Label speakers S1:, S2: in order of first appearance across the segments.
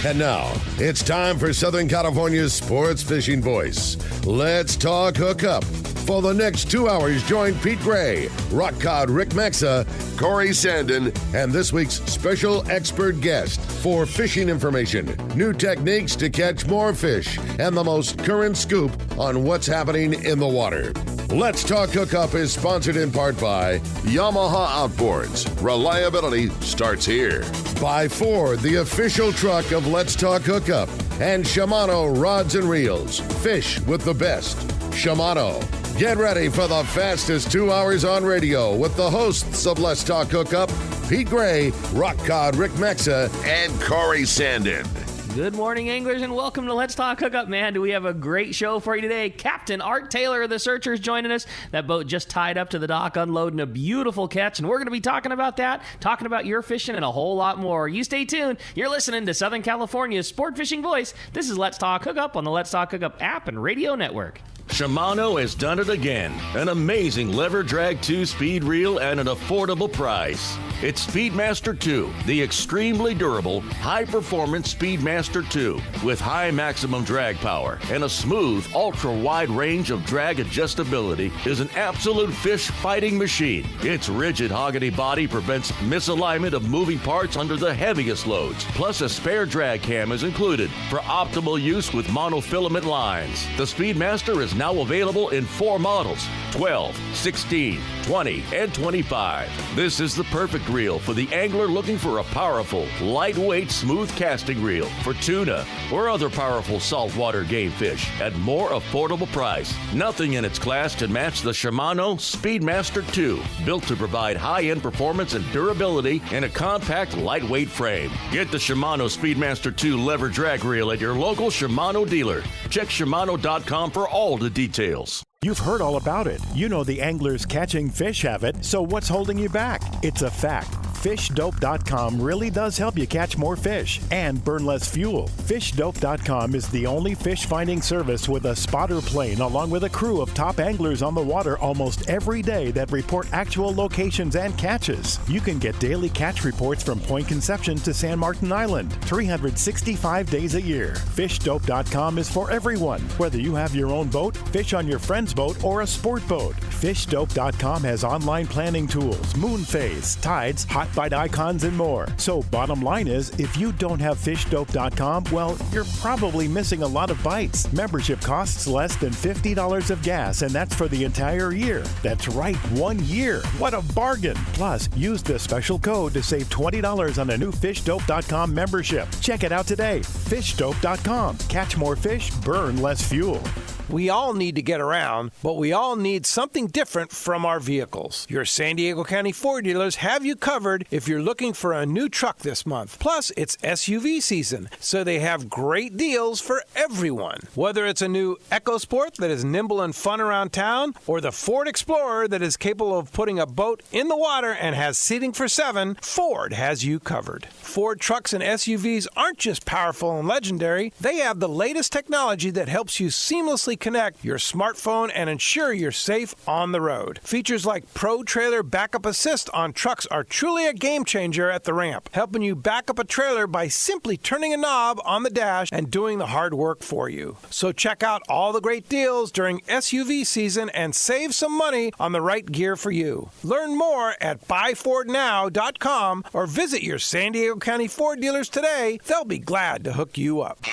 S1: And now, it's time for Southern California's sports fishing voice. Let's talk hookup. For the next 2 hours, join Pete Gray, Rock Cod Rick Maxa, Corey Sandin, and this week's special expert guest for fishing information, new techniques to catch more fish, and the most current scoop on what's happening in the water. Let's Talk Hookup is sponsored in part by Yamaha Outboards. Reliability starts here. By Ford, the official truck of Let's Talk Hookup. And Shimano Rods and Reels. Fish with the best. Shimano. Get ready for the fastest 2 hours on radio with the hosts of Let's Talk Hookup, Pete Gray, Rock Cod Rick Maxa, and Corey Sandin.
S2: Good morning, anglers, and welcome to Let's Talk Hookup. Man, do we have a great show for you today. Captain Art Taylor of the Searchers joining us. That boat just tied up to the dock, unloading a beautiful catch, and we're going to be talking about that, talking about your fishing, and a whole lot more. You stay tuned. You're listening to Southern California's sport fishing voice. This is Let's Talk Hookup on the Let's Talk Hookup app and radio network.
S3: Shimano has done it again. An amazing lever drag 2-speed reel at an affordable price. It's Speedmaster 2, the extremely durable, high-performance Speedmaster 2 with high maximum drag power and a smooth, ultra-wide range of drag adjustability is an absolute fish-fighting machine. Its rigid hogany body prevents misalignment of moving parts under the heaviest loads. Plus, a spare drag cam is included for optimal use with monofilament lines. The Speedmaster is now available in 4 models, 12, 16, 20, and 25. This is the perfect reel for the angler looking for a powerful, lightweight, smooth casting reel for tuna or other powerful saltwater game fish at more affordable price. Nothing in its class can match the Shimano Speedmaster 2, built to provide high-end performance and durability in a compact, lightweight frame. Get the Shimano Speedmaster 2 lever drag reel at your local Shimano dealer. Check Shimano.com for all the details.
S4: You've heard all about it. You know the anglers catching fish have it, so what's holding you back? It's a fact. FishDope.com really does help you catch more fish and burn less fuel. FishDope.com is the only fish finding service with a spotter plane along with a crew of top anglers on the water almost every day that report actual locations and catches. You can get daily catch reports from Point Conception to San Martin Island, 365 days a year. FishDope.com is for everyone, whether you have your own boat, fish on your friend's boat, or a sport boat. FishDope.com has online planning tools, moon phase, tides, hot bite icons, and more. So bottom line is, if you don't have FishDope.com, well, you're probably missing a lot of bites. Membership costs less than $50 of gas, and that's for the entire year. That's right, 1 year. What a bargain. Plus, use the special code to save $20 on a new FishDope.com membership. Check it out today. FishDope.com. Catch more fish, burn less fuel.
S5: We all need to get around, but we all need something different from our vehicles. Your San Diego County Ford dealers have you covered if you're looking for a new truck this month. Plus, it's SUV season, so they have great deals for everyone. Whether it's a new EcoSport that is nimble and fun around town, or the Ford Explorer that is capable of putting a boat in the water and has seating for 7, Ford has you covered. Ford trucks and SUVs aren't just powerful and legendary. They have the latest technology that helps you seamlessly connect your smartphone and ensure you're safe on the road. Features like Pro Trailer Backup Assist on trucks are truly a game changer at the ramp, helping you back up a trailer by simply turning a knob on the dash and doing the hard work for you. So check out all the great deals during SUV season and save some money on the right gear for you. Learn more at buyfordnow.com or visit your San Diego County Ford dealers today. They'll be glad to hook you up.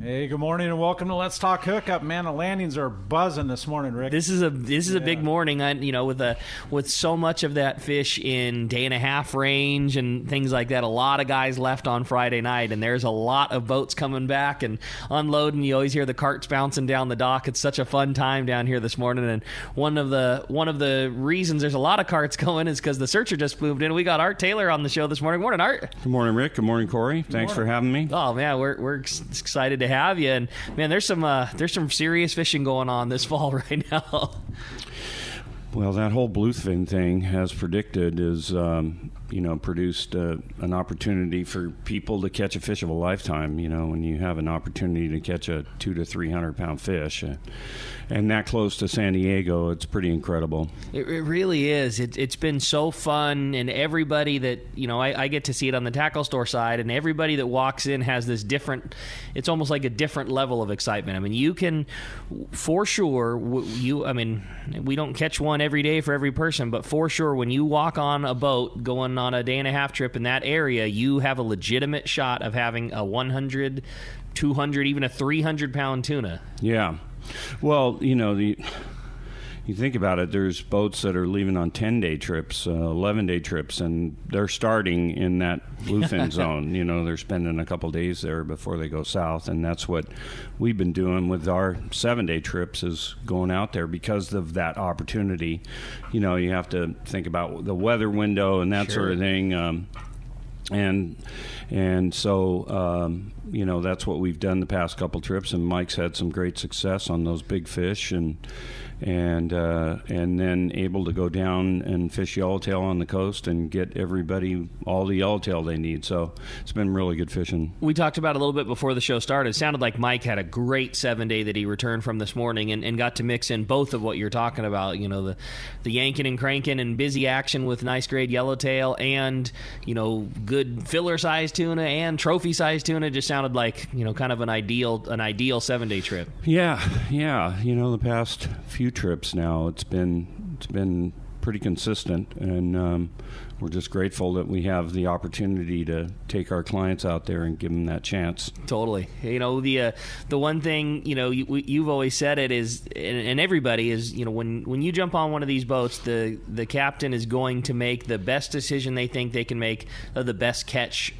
S6: Hey, good morning and welcome to Let's Talk Hookup. Man, the landings are buzzing this morning, Rick.
S2: This is a big morning. With so much of that fish in day and a half range and things like that. A lot of guys left on Friday night, and there's a lot of boats coming back and unloading. You always hear the carts bouncing down the dock. It's such a fun time down here this morning. And one of the reasons there's a lot of carts going is because the Searcher just moved in. We got Art Taylor on the show this morning. Morning, Art.
S7: Good morning, Rick. Good morning, Corey. Thanks for having me.
S2: Oh man, we're excited to have you. And man, there's some serious fishing going on this fall right now.
S7: Well, that whole bluefin thing, as predicted, is produced an opportunity for people to catch a fish of a lifetime. When you have an opportunity to catch a 200 to 300 pound fish, and that close to San Diego, it's pretty incredible.
S2: It really is. It's been so fun, and everybody that I get to see it on the tackle store side, and everybody that walks in has this different. It's almost like a different level of excitement. I mean, you can, for sure, we don't catch one every day for every person, but for sure, when you walk on a boat going on a day-and-a-half trip in that area, you have a legitimate shot of having a 100, 200, even a 300-pound tuna.
S7: Yeah. Well, you think about it, there's boats that are leaving on 10-day trips, 11-day trips, and they're starting in that bluefin zone. They're spending a couple days there before they go south, and that's what we've been doing with our 7-day trips, is going out there because of that opportunity. You have to think about the weather window and that
S2: Sure.
S7: sort of thing. And so, that's what we've done the past couple trips, and Mike's had some great success on those big fish, and then able to go down and fish yellowtail on the coast and get everybody all the yellowtail they need. So it's been really good fishing.
S2: We talked about it a little bit before the show started. It sounded like Mike had a great 7-day that he returned from this morning and got to mix in both of what you're talking about, the yanking and cranking and busy action with nice grade yellowtail and, good filler-sized tuna and trophy-sized tuna. Just sounded like, kind of an ideal 7-day trip.
S7: Yeah. The past few trips now, it's been pretty consistent, and we're just grateful that we have the opportunity to take our clients out there and give them that chance.
S2: Totally. The one thing you've always said it is, and everybody is, when you jump on one of these boats, the captain is going to make the best decision they think they can make, the best catch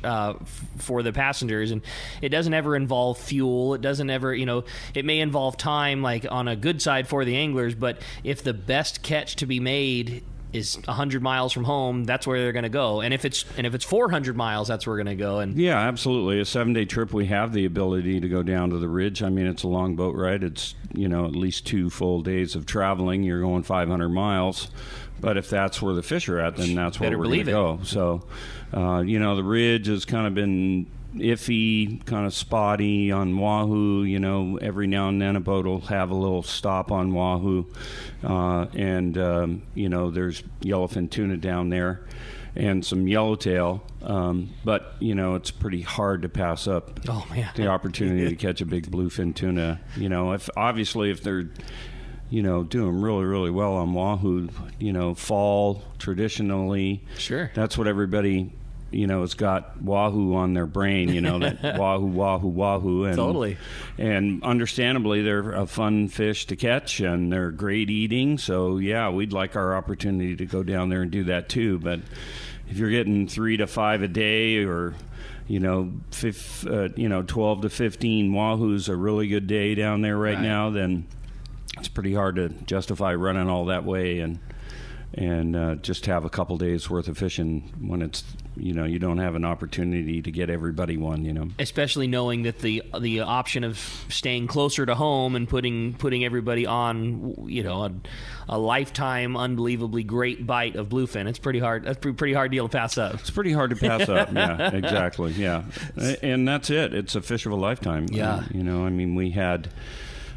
S2: for the passengers, and it doesn't ever involve fuel. It doesn't ever, it may involve time, like on a good side for the anglers, but if the best catch to be made is 100 miles from home, that's where they're going to go. And if it's 400 miles, that's where we're going to go. And
S7: yeah, absolutely. A 7-day trip, we have the ability to go down to the ridge. I mean, it's a long boat ride. It's, at least 2 full days of traveling. You're going 500 miles. But if that's where the fish are at, then that's where we're going to go. So, the ridge has kind of been iffy, kind of spotty on Wahoo. Every now and then a boat will have a little stop on Wahoo, and there's yellowfin tuna down there and some yellowtail, but it's pretty hard to pass up the opportunity to catch a big bluefin tuna. If they're doing really, really well on Wahoo, fall traditionally,
S2: sure,
S7: that's what everybody it's got Wahoo on their brain, that Wahoo. And,
S2: totally.
S7: And understandably, they're a fun fish to catch, and they're great eating. So, yeah, we'd like our opportunity to go down there and do that too. But if you're getting 3 to 5 a day, or 12 to 15 Wahoos a really good day down there right now, then it's pretty hard to justify running all that way and just have a couple days worth of fishing when it's you don't have an opportunity to get everybody one.
S2: Especially knowing that the option of staying closer to home and putting everybody on a lifetime unbelievably great bite of bluefin. It's pretty hard. That's a pretty hard deal to pass up.
S7: It's pretty hard to pass up. Yeah, exactly. Yeah, and that's it. It's a fish of a lifetime.
S2: Yeah.
S7: We had.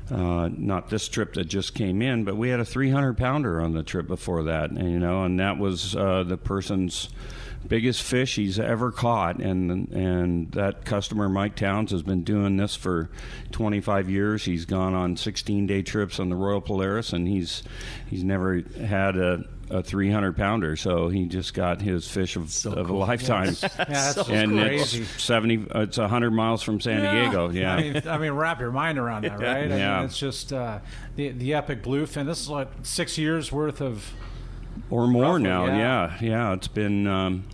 S7: Not this trip that just came in, but we had a 300-pounder on the trip before that, and that was the person's biggest fish he's ever caught, and that customer, Mike Towns, has been doing this for 25 years. He's gone on 16-day trips on the Royal Polaris, and he's never had a 300-pounder, so he just got his fish of a lifetime.
S6: That's
S7: and
S6: crazy.
S7: It's 100 miles from San Diego. Yeah,
S6: I mean, wrap your mind around that, right?
S7: Yeah.
S6: I mean, it's just the epic bluefin. This is like 6 years worth of,
S7: or more
S6: roughly,
S7: now. Yeah. It's been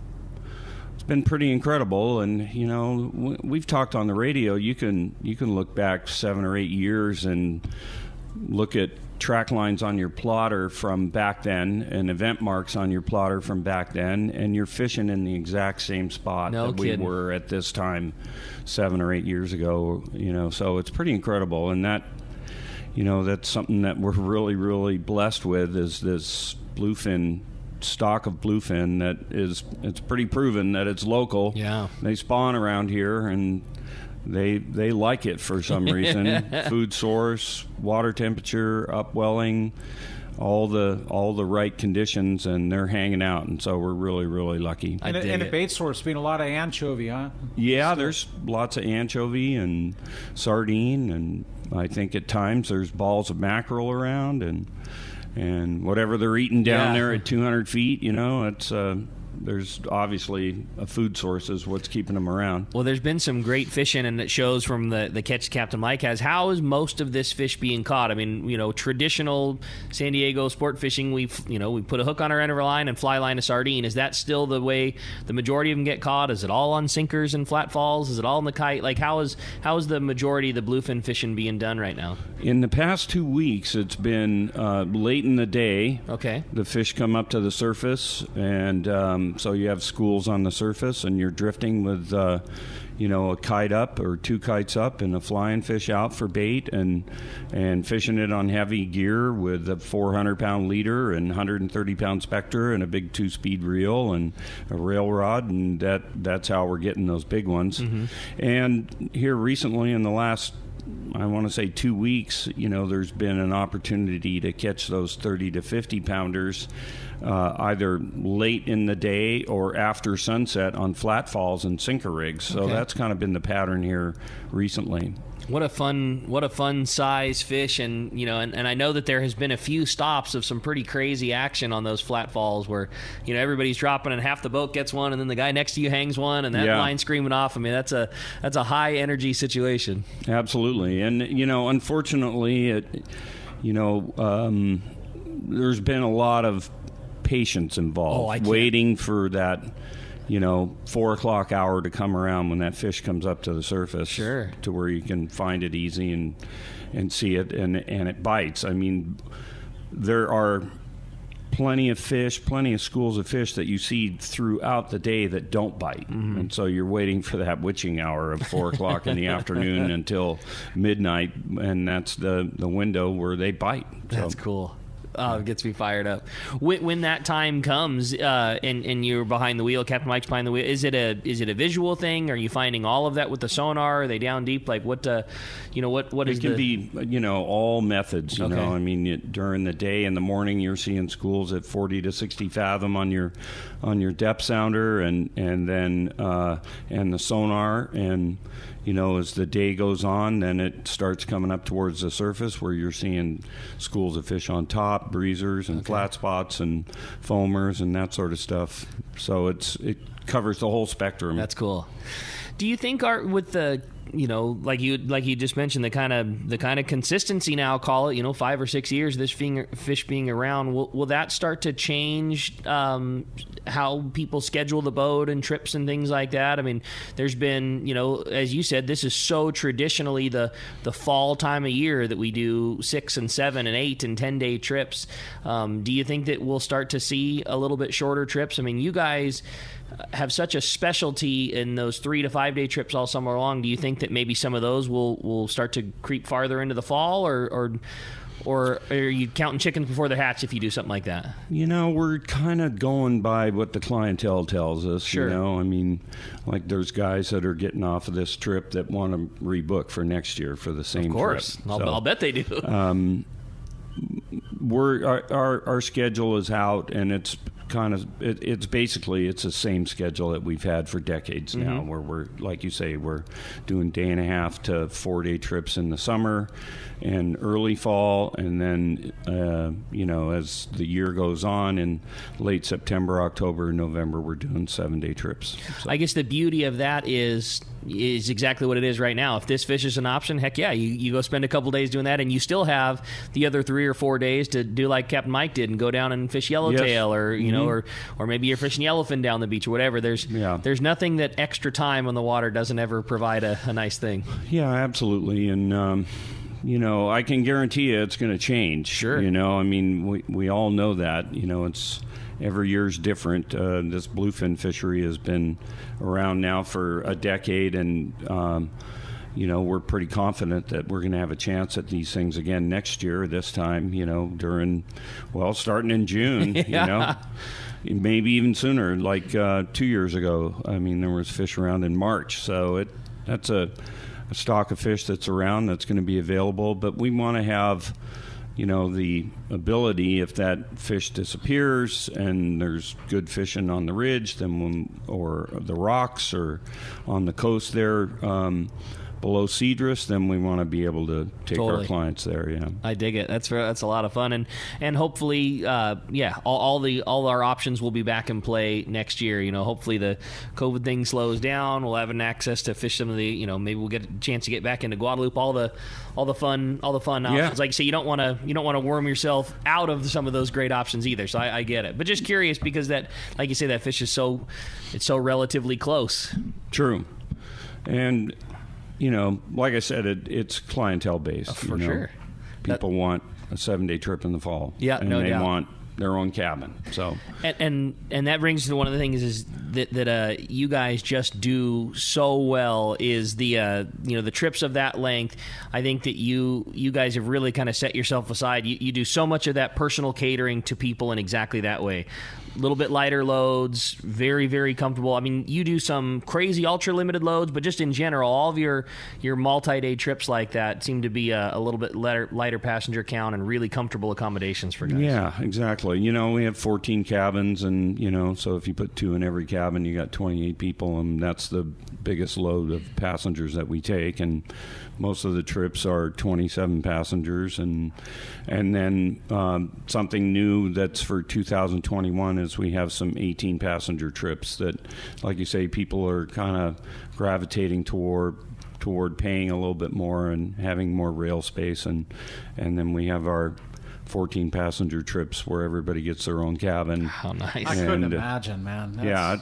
S7: pretty incredible, and we've talked on the radio. You can look back 7 or 8 years and look at track lines on your plotter from back then and event marks on your plotter from back then, and you're fishing in the exact same spot we were at this time 7 or 8 years ago. So it's pretty incredible, and that that's something that we're really, really blessed with, is this bluefin stock of bluefin it's pretty proven that it's local.
S2: Yeah.
S7: They spawn around here, and they like it for some reason. Food source, water temperature, upwelling, all the right conditions, and they're hanging out, and so we're really, really lucky.
S6: And a bait source being a lot of anchovy, huh?
S7: Yeah, there's lots of anchovy and sardine, and I think at times there's balls of mackerel around, and whatever they're eating down there at 200 feet, it's there's obviously a food source is what's keeping them around.
S2: Well, there's been some great fishing, and it shows from the catch Captain Mike has. How is most of this fish being caught? I mean, traditional San Diego sport fishing, we put a hook on our end of our line and fly line a sardine. Is that still the way the majority of them get caught? Is it all on sinkers and flat falls? Is it all in the kite? Like, how is the majority of the bluefin fishing being done right now?
S7: In the past 2 weeks, it's been late in the day.
S2: Okay.
S7: The fish come up to the surface, and so you have schools on the surface, and you're drifting with, a kite up or 2 kites up and a flying fish out for bait, and fishing it on heavy gear with a 400-pound leader and 130-pound spectra and a big 2-speed reel and a rail rod, and that's how we're getting those big ones. Mm-hmm. And here recently, in the last, I want to say 2 weeks, there's been an opportunity to catch those 30 to 50 pounders either late in the day or after sunset on flat falls and sinker rigs. So that's kind of been the pattern here recently.
S2: What a fun size fish, and and I know that there has been a few stops of some pretty crazy action on those flat falls where everybody's dropping and half the boat gets one, and then the guy next to you hangs one, and that line screaming off. I mean, that's a high energy situation.
S7: Absolutely, and unfortunately, there's been a lot of patience involved, waiting for that 4 o'clock hour to come around when that fish comes up to the surface.
S2: Sure.
S7: To where you can find it easy and see it, and it bites. I mean, there are plenty of schools of fish that you see throughout the day that don't bite. Mm-hmm. And so you're waiting for that witching hour of 4 o'clock in the afternoon until midnight, and that's the window where they bite.
S2: That's cool. Oh, it gets me fired up. When that time comes, and you're behind the wheel, Captain Mike's behind the wheel, is it a visual thing? Are you finding all of that with the sonar? Are they down deep? Like what is
S7: it can be, all methods, you know. I mean, during the day, in the morning, you're seeing schools at 40 to 60 fathom on your depth sounder, and then and the sonar, and as the day goes on, then it starts coming up towards the surface where you're seeing schools of fish on top, breezers and flat spots and foamers and that sort of stuff. So it covers the whole spectrum.
S2: That's cool. Do you think with the like you just mentioned, the kind of consistency now, call it 5 or 6 years, this fish being around, will that start to change how people schedule the boat and trips and things like that? I mean, there's been as you said, this is so traditionally the fall time of year that we do 6 and 7 and 8 and 10-day trips. Do you think that we'll start to see a little bit shorter trips? I mean, you guys have such a specialty in those 3 to 5 day trips all summer long. Do you think that maybe some of those will start to creep farther into the fall, or are you counting chickens before they hatch if you do something like that?
S7: We're kind of going by what the clientele tells us.
S2: Sure.
S7: I mean, like there's guys that are getting off of this trip that want to rebook for next year for the same trip.
S2: Of course. I'll bet they do.
S7: Our schedule is out, and it's basically the same schedule that we've had for decades now, mm-hmm. where we're, like you say, we're doing 1.5 to 4 day trips in the summer and early fall, and then as the year goes on, in late September, October, November, we're doing 7-day trips. So.
S2: I guess the beauty of that is exactly what it is right now. If this fish is an option, heck yeah, you go spend a couple days doing that, and you still have the other 3 or 4 days to do like Captain Mike did and go down and fish yellowtail, or mm-hmm. or maybe you're fishing yellowfin down the beach or whatever. There's nothing that extra time on the water doesn't ever provide a nice thing.
S7: Yeah, absolutely. And I can guarantee you it's going to change.
S2: Sure.
S7: I mean, we all know that. It's every year's different. This bluefin fishery has been around now for a decade, and we're pretty confident that we're going to have a chance at these things again next year, this time, starting in June, maybe even sooner, like 2 years ago. I mean, there was fish around in March. So that's a stock of fish that's around that's going to be available. But we want to have, the ability, if that fish disappears and there's good fishing on the ridge, or the rocks or on the coast there, below Cedrus, then we want to be able to take our clients there. Yeah,
S2: I dig it. That's a lot of fun, and hopefully, all our options will be back in play next year. Hopefully the COVID thing slows down. We'll have an access to fish some of the. Maybe we'll get a chance to get back into Guadalupe. All the fun options.
S7: Yeah.
S2: Like you say, you don't want to worm yourself out of some of those great options either. So I get it, but just curious because that, like you say, that fish is so relatively close.
S7: True, and. Like I said, it's clientele based.
S2: For sure.
S7: People want a 7-day trip in the fall.
S2: Yeah,
S7: and
S2: no
S7: they
S2: doubt.
S7: want their own cabin. So
S2: and that brings to one of the things is that you guys just do so well is the the trips of that length. I think that you guys have really kind of set yourself aside. You do so much of that personal catering to people in exactly that way. A little bit lighter loads, very, very comfortable. I mean, you do some crazy ultra-limited loads, but just in general, all of your multi-day trips like that seem to be a little bit lighter passenger count and really comfortable accommodations for guys.
S7: Yeah, exactly. We have 14 cabins, and, so if you put 2 in every cabin, you got 28 people, and that's the biggest load of passengers that we take, and most of the trips are 27 passengers, and then something new that's for 2021 is we have some 18 passenger trips that, like you say, people are kind of gravitating toward paying a little bit more and having more rail space, and then we have our 14 passenger trips where everybody gets their own cabin.
S2: How nice.
S6: I couldn't imagine, man.
S7: They're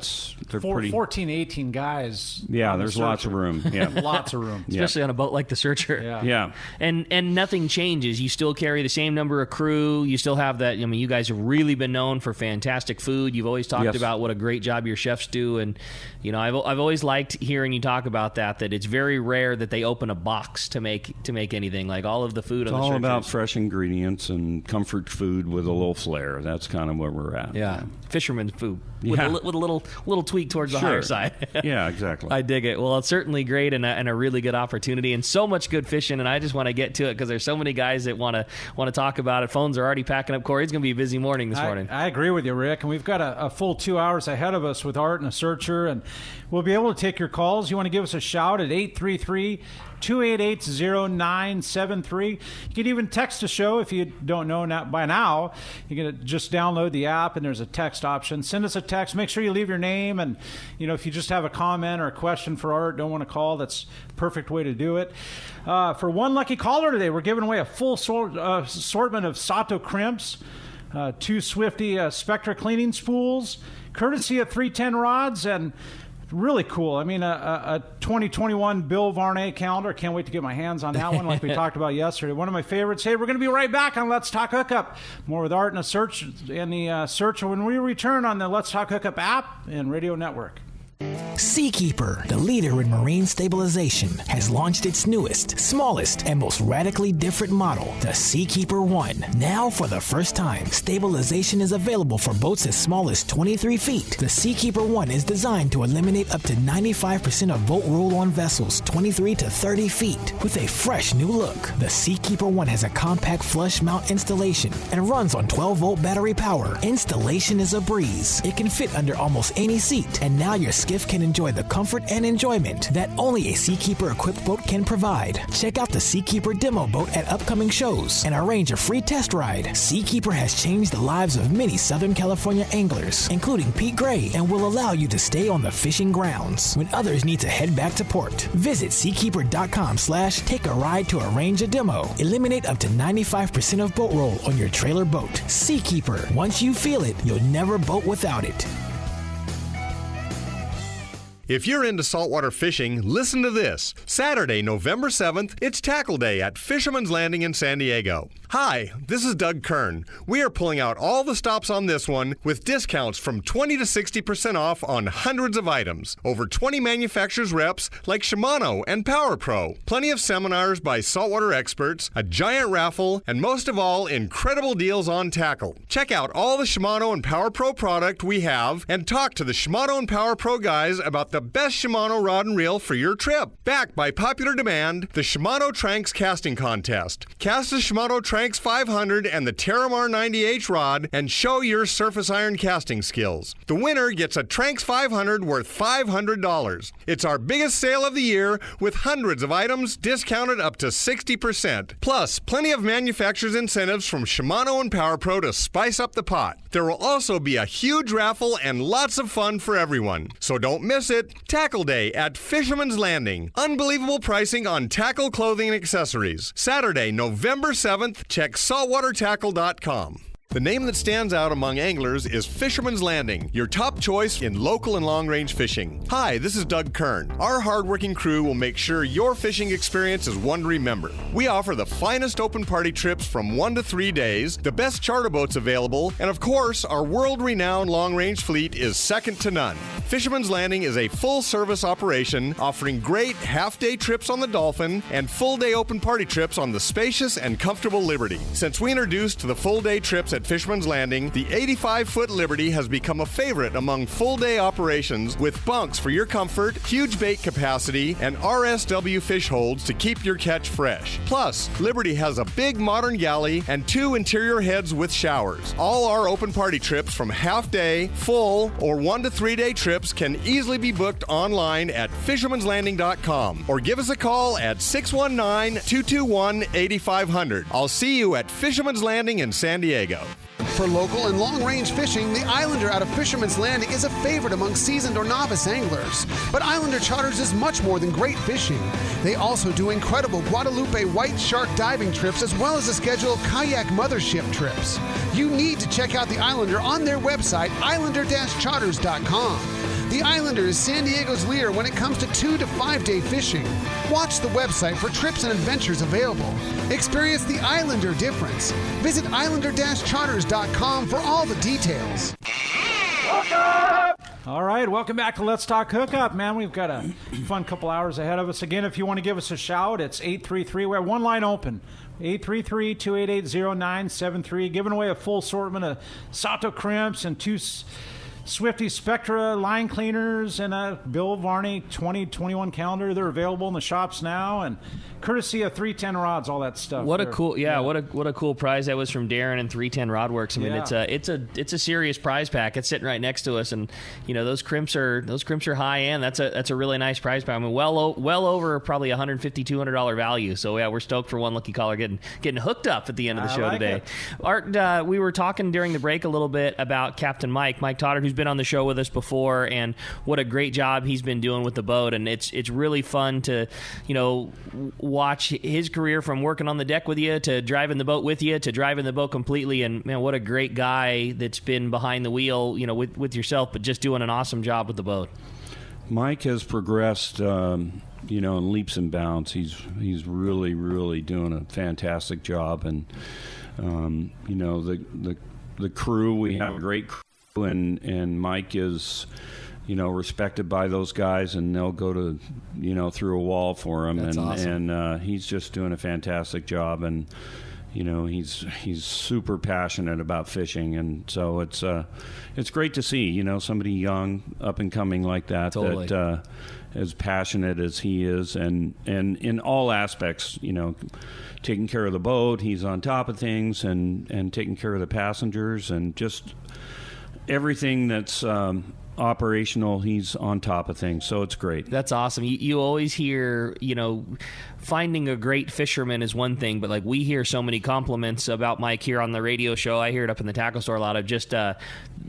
S7: pretty
S6: 14, 18 guys.
S7: Yeah, there's lots of room. Yeah.
S6: Lots of room.
S2: Especially on a boat like the Searcher.
S7: Yeah.
S2: And nothing changes. You still carry the same number of crew. You still have that. I mean, you guys have really been known for fantastic food. You've always talked about what a great job your chefs do, and I've always liked hearing you talk about that it's very rare that they open a box to make anything. Like all of the food on the Searcher.
S7: It's all about fresh ingredients and comfort food with a little flair. That's kind of where we're at.
S2: Yeah. Fisherman's food with a little tweak towards the higher side.
S7: Yeah, exactly.
S2: I dig it. Well, it's certainly great and a really good opportunity and so much good fishing, and I just want to get to it because there's so many guys that want to talk about it. Phones are already packing up. Corey, it's going to be a busy morning this morning.
S6: I agree with you, Rick, and we've got a full 2 hours ahead of us with Art and a Searcher, and we'll be able to take your calls. You want to give us a shout at 833-288-0973. You can even text the show if you don't know by now. You can just download the app, and there's a text option. Send us a text. Make sure you leave your name, and if you just have a comment or a question for Art, don't want to call, that's the perfect way to do it. For one lucky caller today, we're giving away a full assortment of Sato crimps, 2 Swifty Spectra cleaning spools, courtesy of 310 Rods, and really cool. I mean, a 2021 Bill Varney calendar. Can't wait to get my hands on that one like we talked about yesterday. One of my favorites. Hey, we're going to be right back on Let's Talk Hookup. More with Art and the Searcher when we return on the Let's Talk Hookup app and radio network.
S8: Seakeeper, the leader in marine stabilization, has launched its newest, smallest, and most radically different model, the Seakeeper 1. Now, for the first time, stabilization is available for boats as small as 23 feet. The Seakeeper 1 is designed to eliminate up to 95% of boat roll-on vessels 23 to 30 feet with a fresh new look. The Seakeeper 1 has a compact flush mount installation and runs on 12-volt battery power. Installation is a breeze. It can fit under almost any seat, and now your skiff can enjoy the comfort and enjoyment that only a Seakeeper-equipped boat can provide. Check out the Seakeeper demo boat at upcoming shows and arrange a free test ride. Seakeeper has changed the lives of many Southern California anglers, including Pete Gray, and will allow you to stay on the fishing grounds when others need to head back to port. Visit seakeeper.com/take-a-ride to arrange a demo. Eliminate up to 95% of boat roll on your trailer boat. Seakeeper. Once you feel it, you'll never boat without it.
S9: If you're into saltwater fishing, listen to this. Saturday, November 7th, it's Tackle Day at Fisherman's Landing in San Diego. Hi, this is Doug Kern. We are pulling out all the stops on this one with discounts from 20 to 60% off on hundreds of items. Over 20 manufacturers reps like Shimano and Power Pro. Plenty of seminars by saltwater experts, a giant raffle, and most of all, incredible deals on tackle. Check out all the Shimano and Power Pro product we have and talk to the Shimano and Power Pro guys about the best Shimano rod and reel for your trip. Backed by popular demand, the Shimano Tranks Casting Contest. Cast the Shimano Tranks 500 and the Terramar 90H rod and show your surface iron casting skills. The winner gets a Tranks 500 worth $500. It's our biggest sale of the year with hundreds of items discounted up to 60%. Plus, plenty of manufacturers' incentives from Shimano and Power Pro to spice up the pot. There will also be a huge raffle and lots of fun for everyone. So don't miss it. Tackle Day at Fisherman's Landing. Unbelievable pricing on tackle, clothing, and accessories. Saturday, November 7th. Check saltwatertackle.com. The name that stands out among anglers is Fisherman's Landing, your top choice in local and long-range fishing. Hi, this is Doug Kern. Our hardworking crew will make sure your fishing experience is one to remember. We offer the finest open party trips from 1 to 3 days, the best charter boats available, and of course, our world-renowned long-range fleet is second to none. Fisherman's Landing is a full-service operation offering great half-day trips on the Dolphin and full-day open party trips on the spacious and comfortable Liberty. Since we introduced the full-day trips at Fisherman's Landing, the 85-foot Liberty has become a favorite among full-day operations with bunks for your comfort, huge bait capacity, and RSW fish holds to keep your catch fresh. Plus, Liberty has a big modern galley and 2 interior heads with showers. All our open party trips from half-day, full, or 1 to 3 day trips can easily be booked online at fishermanslanding.com or give us a call at 619-221-8500. I'll see you at Fisherman's Landing in San Diego.
S10: For local and long-range fishing, the Islander out of Fisherman's Landing is a favorite among seasoned or novice anglers. But Islander Charters is much more than great fishing. They also do incredible Guadalupe white shark diving trips as well as a schedule of kayak mothership trips. You need to check out the Islander on their website, islander-charters.com. The Islander is San Diego's leader when it comes to 2 to 5 day fishing. Watch the website for trips and adventures available. Experience the Islander difference. Visit islander-charters.com for all the details.
S6: All right, welcome back to Let's Talk Hookup, man. We've got a fun couple hours ahead of us. Again, if you want to give us a shout, it's 833. We have one line open. 833-288-0973. Giving away a full assortment of Sato crimps and 2 Swifty Spectra line cleaners and a Bill Varney 2021 calendar. They're available in the shops now, and courtesy of 310 Rods, all that stuff.
S2: What a cool, what a cool prize that was from Darren and 310 Rod Works. I mean, it's a serious prize pack. It's sitting right next to us, and you know those crimps are high end. That's a really nice prize pack. I mean, well over probably $150-200 value. So yeah, we're stoked for one lucky caller getting hooked up at the end of the show today. Art, we were talking during the break a little bit about Captain Mike Toddard, who's been on the show with us before, and what a great job he's been doing with the boat. And it's really fun to watch his career from working on the deck with you to driving the boat with you to driving the boat completely. And man, what a great guy that's been behind the wheel, with yourself, but just doing an awesome job with the boat.
S7: Mike has progressed, in leaps and bounds. He's really, really doing a fantastic job. And the crew, we have a great crew, and Mike is respected by those guys, and they'll go to through a wall for him.
S2: That's awesome.
S7: And he's just doing a fantastic job, and he's super passionate about fishing, and so it's great to see somebody young, up and coming like that.
S2: Totally.
S7: That as passionate as he is, and in all aspects, taking care of the boat, he's on top of things, and taking care of the passengers, and just everything that's operational, he's on top of things, so it's great.
S2: That's awesome. You always hear, finding a great fisherman is one thing, but like we hear so many compliments about Mike here on the radio show. I hear it up in the tackle store a lot of just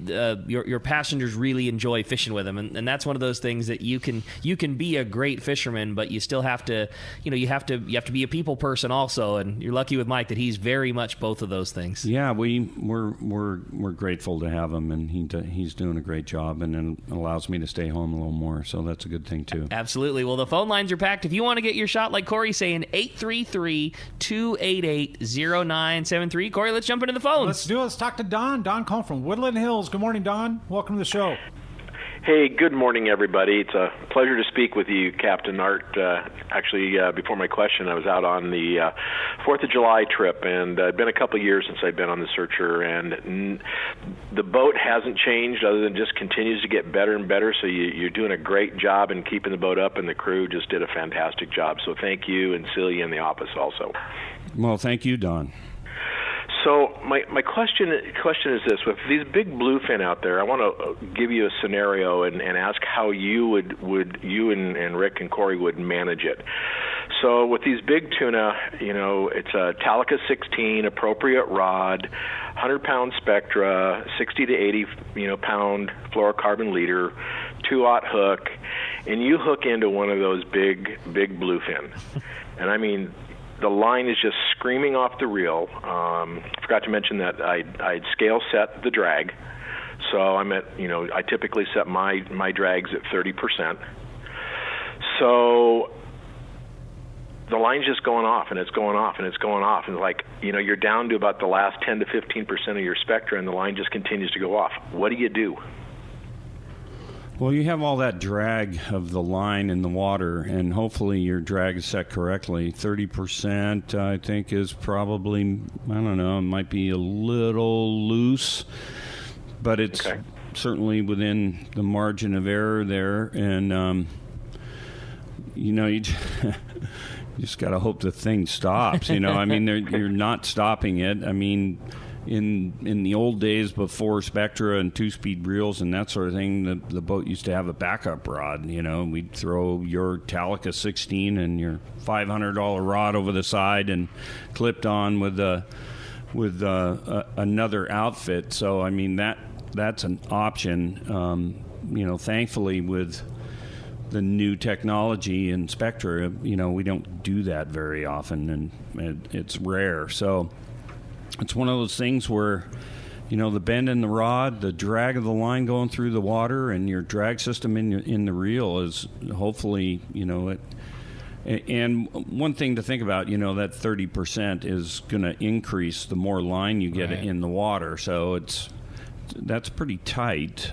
S2: your passengers really enjoy fishing with him, and that's one of those things that you can be a great fisherman, but you still have to you have to be a people person also, and you're lucky with Mike that he's very much both of those things.
S7: Yeah, we're grateful to have him, and he's doing a great job, and and it allows me to stay home a little more. So that's a good thing, too.
S2: Absolutely. Well, the phone lines are packed. If you want to get your shot, like Corey's saying, 833-288-0973. Corey, let's jump into the phones.
S6: Let's do it. Let's talk to Don. Don calling from Woodland Hills. Good morning, Don. Welcome to the show.
S11: Hey, good morning, everybody. It's a pleasure to speak with you, Captain Art. Actually, before my question, I was out on the 4th of July trip, and it's been a couple of years since I've been on the Searcher, and the boat hasn't changed other than just continues to get better and better, so you're doing a great job in keeping the boat up, and the crew just did a fantastic job. So thank you, and Celia in the office also.
S7: Well, thank you, Don.
S11: So my question is this: with these big bluefin out there, I want to give you a scenario and ask how you you and Rick and Corey would manage it. So with these big tuna, it's a Talica 16 appropriate rod, 100-pound Spectra, 60 to 80 pound fluorocarbon leader, 2/0 hook, and you hook into one of those big bluefin, and I mean, the line is just screaming off the reel. I forgot to mention that I'd scale set the drag. So I'm at, I typically set my drags at 30%. So the line's just going off, and it's going off, and it's going off. And you're down to about the last 10 to 15% of your Spectra, and the line just continues to go off. What do you do?
S7: Well, you have all that drag of the line in the water, and hopefully your drag is set correctly. 30%, I think, is probably, I don't know, it might be a little loose, but it's certainly within the margin of error there. And, you just got to hope the thing stops. I mean, you're not stopping it. I mean, in the old days before Spectra and two-speed reels and that sort of thing, the boat used to have a backup rod. We'd throw your Talica 16 and your $500 rod over the side and clipped on with another outfit. So I mean that's an option. Thankfully with the new technology in Spectra, we don't do that very often, and it's rare. So it's one of those things where, the bend in the rod, the drag of the line going through the water, and your drag system in the reel is hopefully, it. And one thing to think about, that 30% is going to increase the more line you get in the water. So that's pretty tight.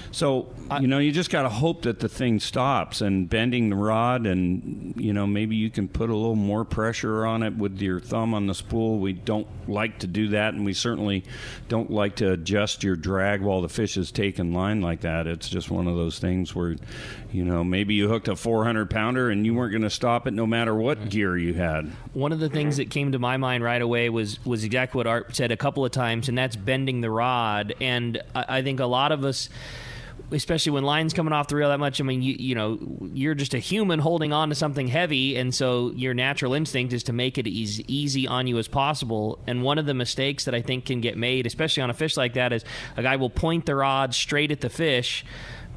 S7: So, you just got to hope that the thing stops, and bending the rod, and, maybe you can put a little more pressure on it with your thumb on the spool. We don't like to do that, and we certainly don't like to adjust your drag while the fish is taking line like that. It's just one of those things where, maybe you hooked a 400-pounder and you weren't going to stop it no matter what gear you had.
S2: One of the things that came to my mind right away was exactly what Art said a couple of times, and that's bending the rod. And I think a lot of us, especially when line's coming off the reel that much, I mean, you're just a human holding on to something heavy, and so your natural instinct is to make it as easy on you as possible. And one of the mistakes that I think can get made, especially on a fish like that, is a guy will point the rod straight at the fish,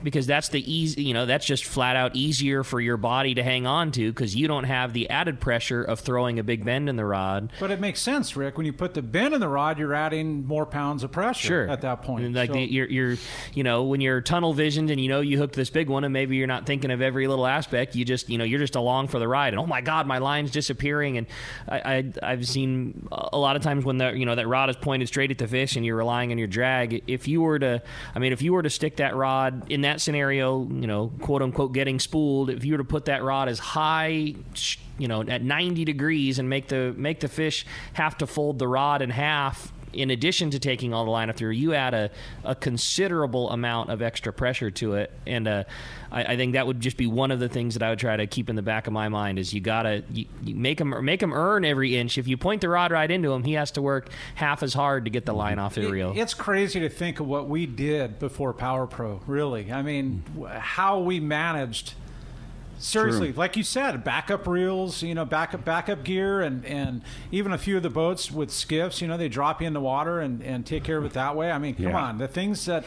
S2: because that's the easy, that's just flat out easier for your body to hang on to, because you don't have the added pressure of throwing a big bend in the rod.
S6: But it makes sense, Rick. When you put the bend in the rod, you're adding more pounds of pressure at that point.
S2: And you're when you're tunnel visioned and you hooked this big one, and maybe you're not thinking of every little aspect. You just you're just along for the ride, and oh my God, my line's disappearing. And I've seen a lot of times when that rod is pointed straight at the fish and you're relying on your drag. If you were to stick that rod in that scenario, quote unquote, getting spooled, if you were to put that rod as high, at 90 degrees and make the fish have to fold the rod in half, in addition to taking all the line up through, you add a considerable amount of extra pressure to it. And I think that would just be one of the things that I would try to keep in the back of my mind, is you make him earn every inch. If you point the rod right into him, he has to work half as hard to get the line off the reel.
S6: It's crazy to think of what we did before Power Pro, really. I mean, how we managed. Seriously, like you said, backup reels, backup gear, and even a few of the boats with skiffs, they drop you in the water and take care of it that way. I mean, come on, the things that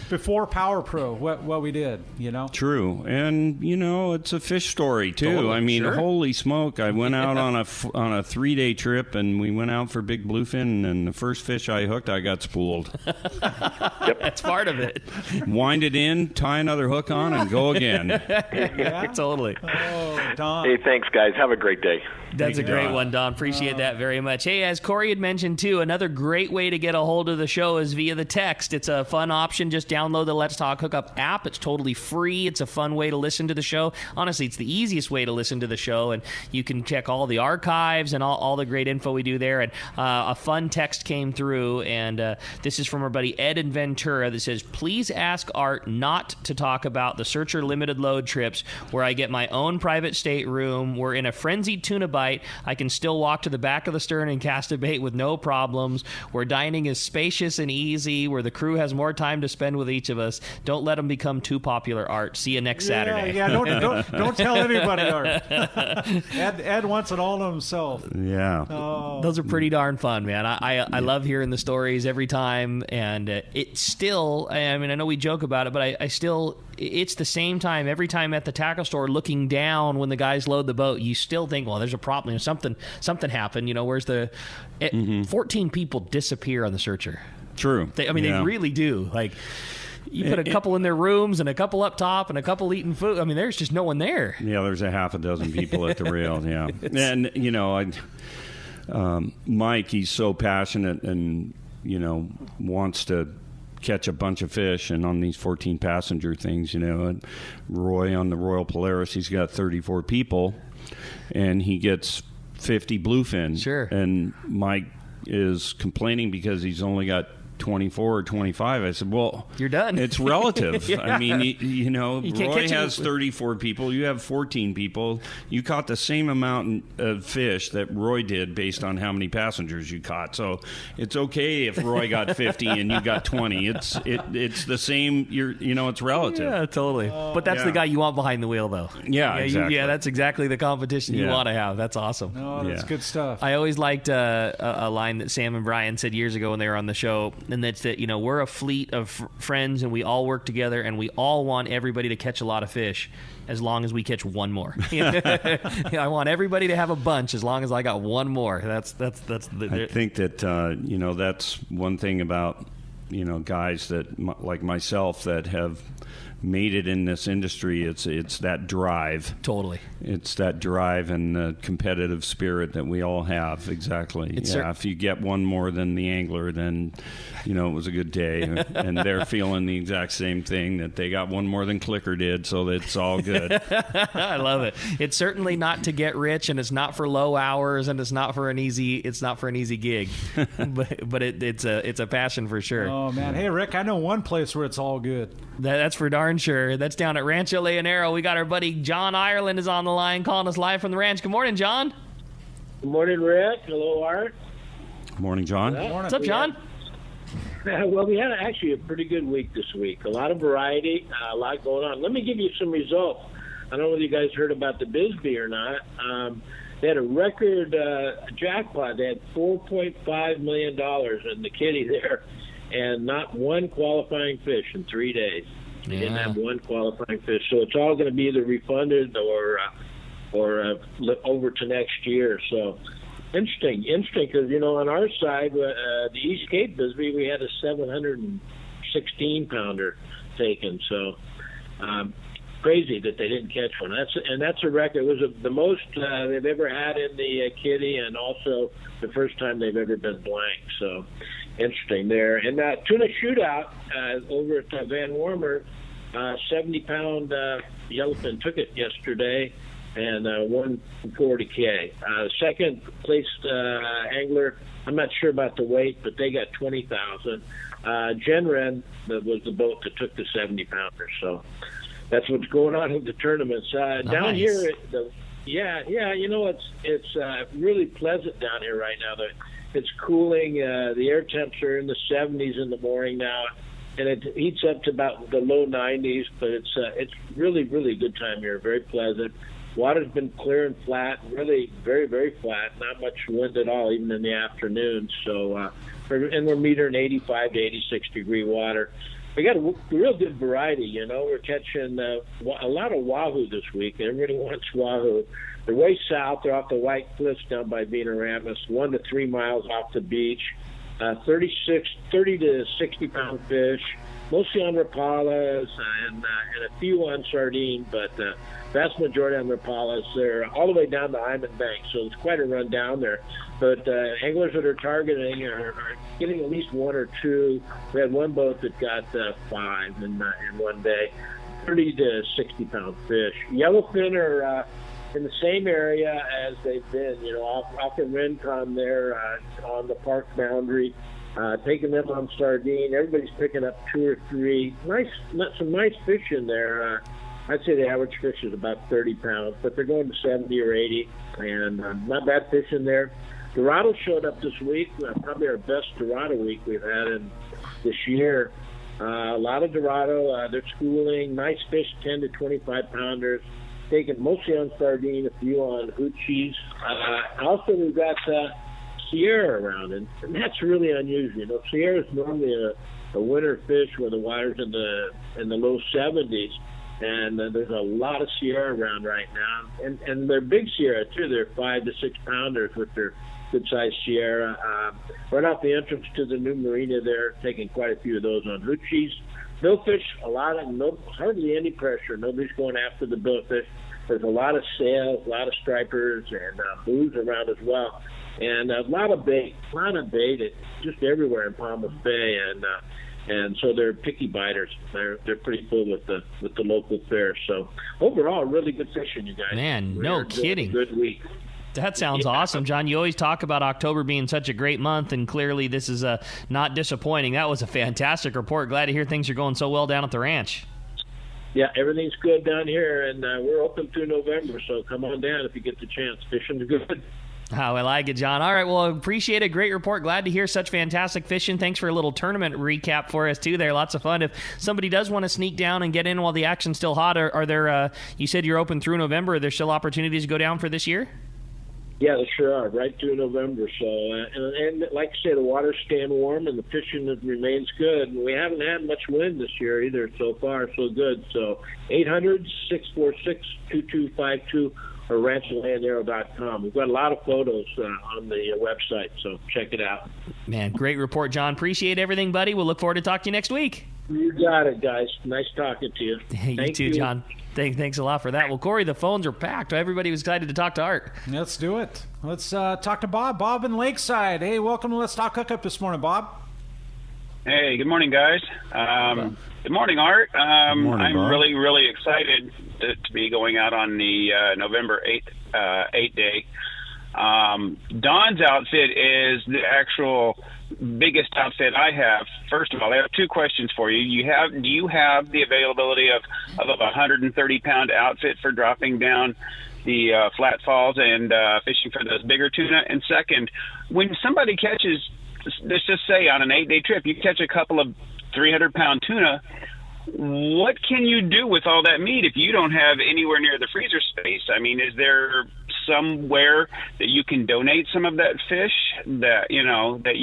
S6: before Power Pro, what we did,
S7: True. And, it's a fish story, too.
S2: Totally,
S7: I mean,
S2: sure.
S7: holy smoke. I went out on a 3-day trip, and we went out for big bluefin, and the first fish I hooked, I got spooled.
S2: That's part of it.
S7: Wind it in, tie another hook on, and go again.
S2: Yeah, totally.
S6: Oh, Don.
S11: Hey, thanks, guys. Have a great day.
S2: That's a great one, Don. Appreciate that very much. Hey, as Corey had mentioned, too, another great way to get a hold of the show is via the text. It's a fun option. Just download the Let's Talk Hookup app. It's totally free. It's a fun way to listen to the show. Honestly, it's the easiest way to listen to the show, and you can check all the archives and all the great info we do there. And a fun text came through, and this is from our buddy Ed in Ventura that says, please ask Art not to talk about the Searcher limited load trips where I get my own private stateroom. We're in a frenzied tuna bite. I can still walk to the back of the stern and cast a bait with no problems. Where dining is spacious and easy, where the crew has more time to spend with each of us. Don't let them become too popular, Art. See you next Saturday.
S6: Yeah, don't tell anybody, Art. Ed wants it all to himself.
S7: Yeah.
S2: Those are pretty darn fun, man. I love hearing the stories every time, and it's still, I mean, I know we joke about it, but I still, it's the same time every time at the tackle store looking down when the guys load the boat. You still think, well, there's a problem. Something happened. Where's the 14 people disappear on the Searcher.
S7: True.
S2: They really do. Like, you put a couple in their rooms and a couple up top and a couple eating food. I mean, there's just no one there.
S7: Yeah, there's a half a dozen people at the rail. Yeah. And, Mike, he's so passionate and, wants to catch a bunch of fish, and on these 14 passenger things, and Roy on the Royal Polaris, he's got 34 people and he gets 50 bluefin.
S2: Sure.
S7: And Mike is complaining because he's only got 24 or 25. I said, well,
S2: you're done.
S7: It's relative.
S2: Yeah.
S7: I mean, you Roy has
S2: it.
S7: 34 people. You have 14 people. You caught the same amount of fish that Roy did based on how many passengers you caught. So it's okay if Roy got 50 and you got 20. It's the same. It's relative.
S2: Yeah, totally. But that's the guy you want behind the wheel, though.
S7: Yeah, exactly.
S2: That's exactly the competition you want to have. That's awesome.
S6: Oh, that's good stuff.
S2: I always liked a line that Sam and Brian said years ago when they were on the show. And that's that, we're a fleet of friends and we all work together and we all want everybody to catch a lot of fish as long as we catch one more. I want everybody to have a bunch as long as I got one more. I
S7: think that, that's one thing about, guys that like myself that have made it in this industry. It's that drive.
S2: Totally.
S7: It's that drive and the competitive spirit that we all have. Exactly. If you get one more than the angler, then it was a good day. And they're feeling the exact same thing, that they got one more than Clicker did, so it's all good.
S2: I love it. It's certainly not to get rich, and it's not for low hours, and it's not for an easy gig. but it's a passion for sure.
S6: Oh man. Hey Rick, I know one place where it's all good.
S2: That's for darn sure. That's down at Rancho Leonero. We got our buddy John Ireland is on the line calling us live from the ranch. Good morning, John.
S12: Good morning, Rick. Hello, Art.
S7: Good morning, John.
S2: What's up, John?
S12: Well, we had actually a pretty good week this week. A lot of variety, a lot going on. Let me give you some results. I don't know whether you guys heard about the Bisbee or not. They had a record jackpot. They had $4.5 million in the kitty there, and not one qualifying fish in 3 days. They didn't have one qualifying fish. So it's all going to be either refunded or over to next year. So interesting, because, on our side, the East Cape Bisbee, we had a 716-pounder taken. So crazy that they didn't catch one. That's a record. It was the most they've ever had in the kitty, and also the first time they've ever been blank. So interesting there. And tuna shootout over at Van Warmer, 70-pound yellowfin took it yesterday, and won 40K. Second place angler, I'm not sure about the weight, but they got 20,000. Genren was the boat that took the 70-pounder. So that's what's going on in the tournaments.
S2: Nice.
S12: Down here, it's really pleasant down here right now. It's cooling. The air temps are in the 70s in the morning now, and it heats up to about the low 90s. But it's really, really good time here. Very pleasant. Water's been clear and flat, really very, very flat. Not much wind at all, even in the afternoon. So, and we're metering 85 to 86 degree water. we got a real good variety. You know, we're catching a lot of wahoo this week. Everybody wants wahoo. They're way south. They're off the White Cliffs down by Veneramis, 1 to 3 miles off the beach. 30 to 60 pound fish, mostly on rapalas and a few on sardine, but vast majority on rapalas. They're all the way down to Hyman Bank, so it's quite a run down there. But anglers that are targeting are getting at least 1 or 2. We had one boat that got 5 in one day. 30 to 60 pound fish. Yellowfin are in the same area as they've been, you know, off the Rincon there on the park boundary, taking them on sardine. Everybody's picking up 2 or 3. Some nice fish in there. I'd say the average fish is about 30 pounds, but they're going to 70 or 80, and not bad fish in there. Dorado showed up this week, probably our best Dorado week we've had in this year. A lot of Dorado. They're schooling. Nice fish, 10 to 25 pounders. Taken mostly on sardine, a few on hoochies. Also, we've got Sierra around, and that's really unusual. You know, Sierra is normally a winter fish where the water's in the low 70s, and there's a lot of Sierra around right now. And they're big Sierra too. They're 5 to 6 pounders with their good-sized Sierra. Right off the entrance to the new marina, they're taking quite a few of those on hoochies. Billfish, hardly any pressure. Nobody's going after the billfish. There's a lot of sails, a lot of stripers, and blues around as well. And a lot of bait. It's just everywhere in Palmas Bay, and so they're picky biters. They're pretty full with the local fare. So overall, really good fishing, you guys.
S2: Man, no kidding.
S12: Good week.
S2: That sounds awesome, John. You always talk about October being such a great month, and clearly this is not disappointing. That was a fantastic report. Glad to hear things are going so well down at the ranch.
S12: Yeah, everything's good down here, and we're open through November, so come on down if you get the chance. Fishing's good.
S2: Oh, I like it, John. All right, well, I appreciate it. Great report. Glad to hear such fantastic fishing. Thanks for a little tournament recap for us, too, there. Lots of fun. If somebody does want to sneak down and get in while the action's still hot, are there, you said you're open through November. Are there still opportunities to go down for this year?
S12: Yeah, they sure are, right through November. So, and like I say, the water's staying warm and the fishing remains good. And we haven't had much wind this year either. So far, so good. So, 800-646-2252 or ranchlandarrow.com. We've got a lot of photos on the website, so check it out.
S2: Man, great report, John. Appreciate everything, buddy. We'll look forward to talking to you next week.
S12: You got it, guys. Nice talking to you.
S2: You too, John. Thanks a lot for that. Well, Corey, the phones are packed. Everybody was excited to talk to Art.
S6: Let's do it. Let's talk to Bob. Bob in Lakeside. Hey, welcome to Let's Talk Hookup this morning, Bob.
S13: Hey, good morning, guys. Good morning, Art.
S7: Good morning,
S13: I'm
S7: Bob.
S13: really excited to be going out on the November 8th 8-day. Don's outfit is the actual biggest outfit I have. First of all, I have 2 questions for you. Do you have the availability of a 130-pound outfit for dropping down the flat falls and fishing for those bigger tuna? And second, when somebody catches, let's just say on an 8-day trip, you catch a couple of 300-pound tuna, what can you do with all that meat if you don't have anywhere near the freezer space? I mean, is there somewhere that you can donate some of that fish that you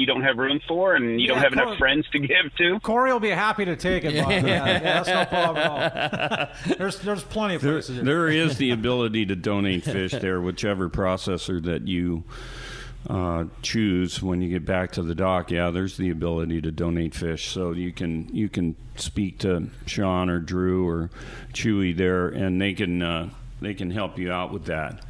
S13: don't have room for and you don't have enough friends to give to?
S6: Corey will be happy to take it, Bob. Yeah, that's no problem at all. There's plenty of places.
S7: There is the ability to donate fish there, whichever processor that you choose when you get back to the dock. Yeah, there's the ability to donate fish, so you can speak to Sean or Drew or Chewy there, and they can help you out with that.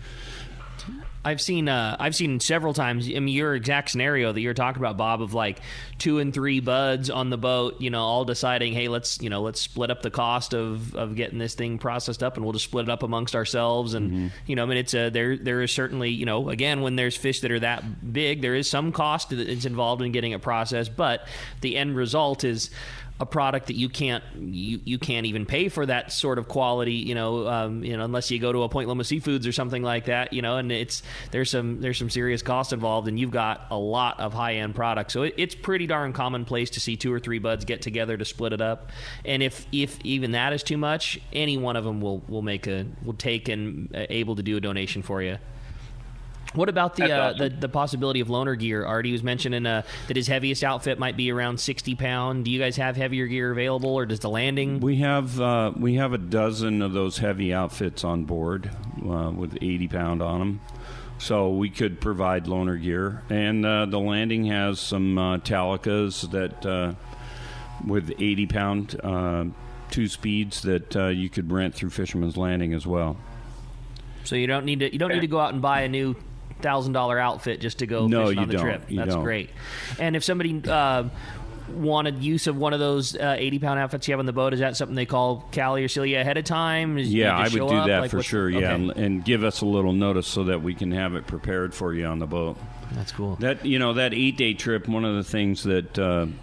S2: I've seen several times. I mean, your exact scenario that you're talking about, Bob, of like 2 and 3 buds on the boat, all deciding, hey, let's split up the cost of getting this thing processed up, and we'll just split it up amongst ourselves. And I mean, it's there is certainly, again, when there's fish that are that big, there is some cost that's involved in getting it processed, but the end result is a product that you can't even pay for that sort of quality, unless you go to a Point Loma Seafoods or something like that, and there's some serious cost involved, and you've got a lot of high end products, so it's pretty darn commonplace to see 2 or 3 buds get together to split it up, and if even that is too much, any one of them will take and able to do a donation for you. What about the possibility of loaner gear? Artie was mentioning that his heaviest outfit might be around 60 pound. Do you guys have heavier gear available, or does the landing?
S7: We have a dozen of those heavy outfits on board with 80 pound on them. So we could provide loaner gear. And the landing has some Talicas that with 80 pound 2 speeds that you could rent through Fisherman's Landing as well.
S2: So you don't need to go out and buy a new $1,000 outfit just to go fishing on the trip. That's great. And if somebody wanted use of one of those 80-pound outfits you have on the boat, is that something they call Callie or Celia ahead of time?
S7: I would do that for sure. Yeah, okay. And give us a little notice so that we can have it prepared for you on the boat.
S2: That's cool.
S7: That 8-day trip. One of the things that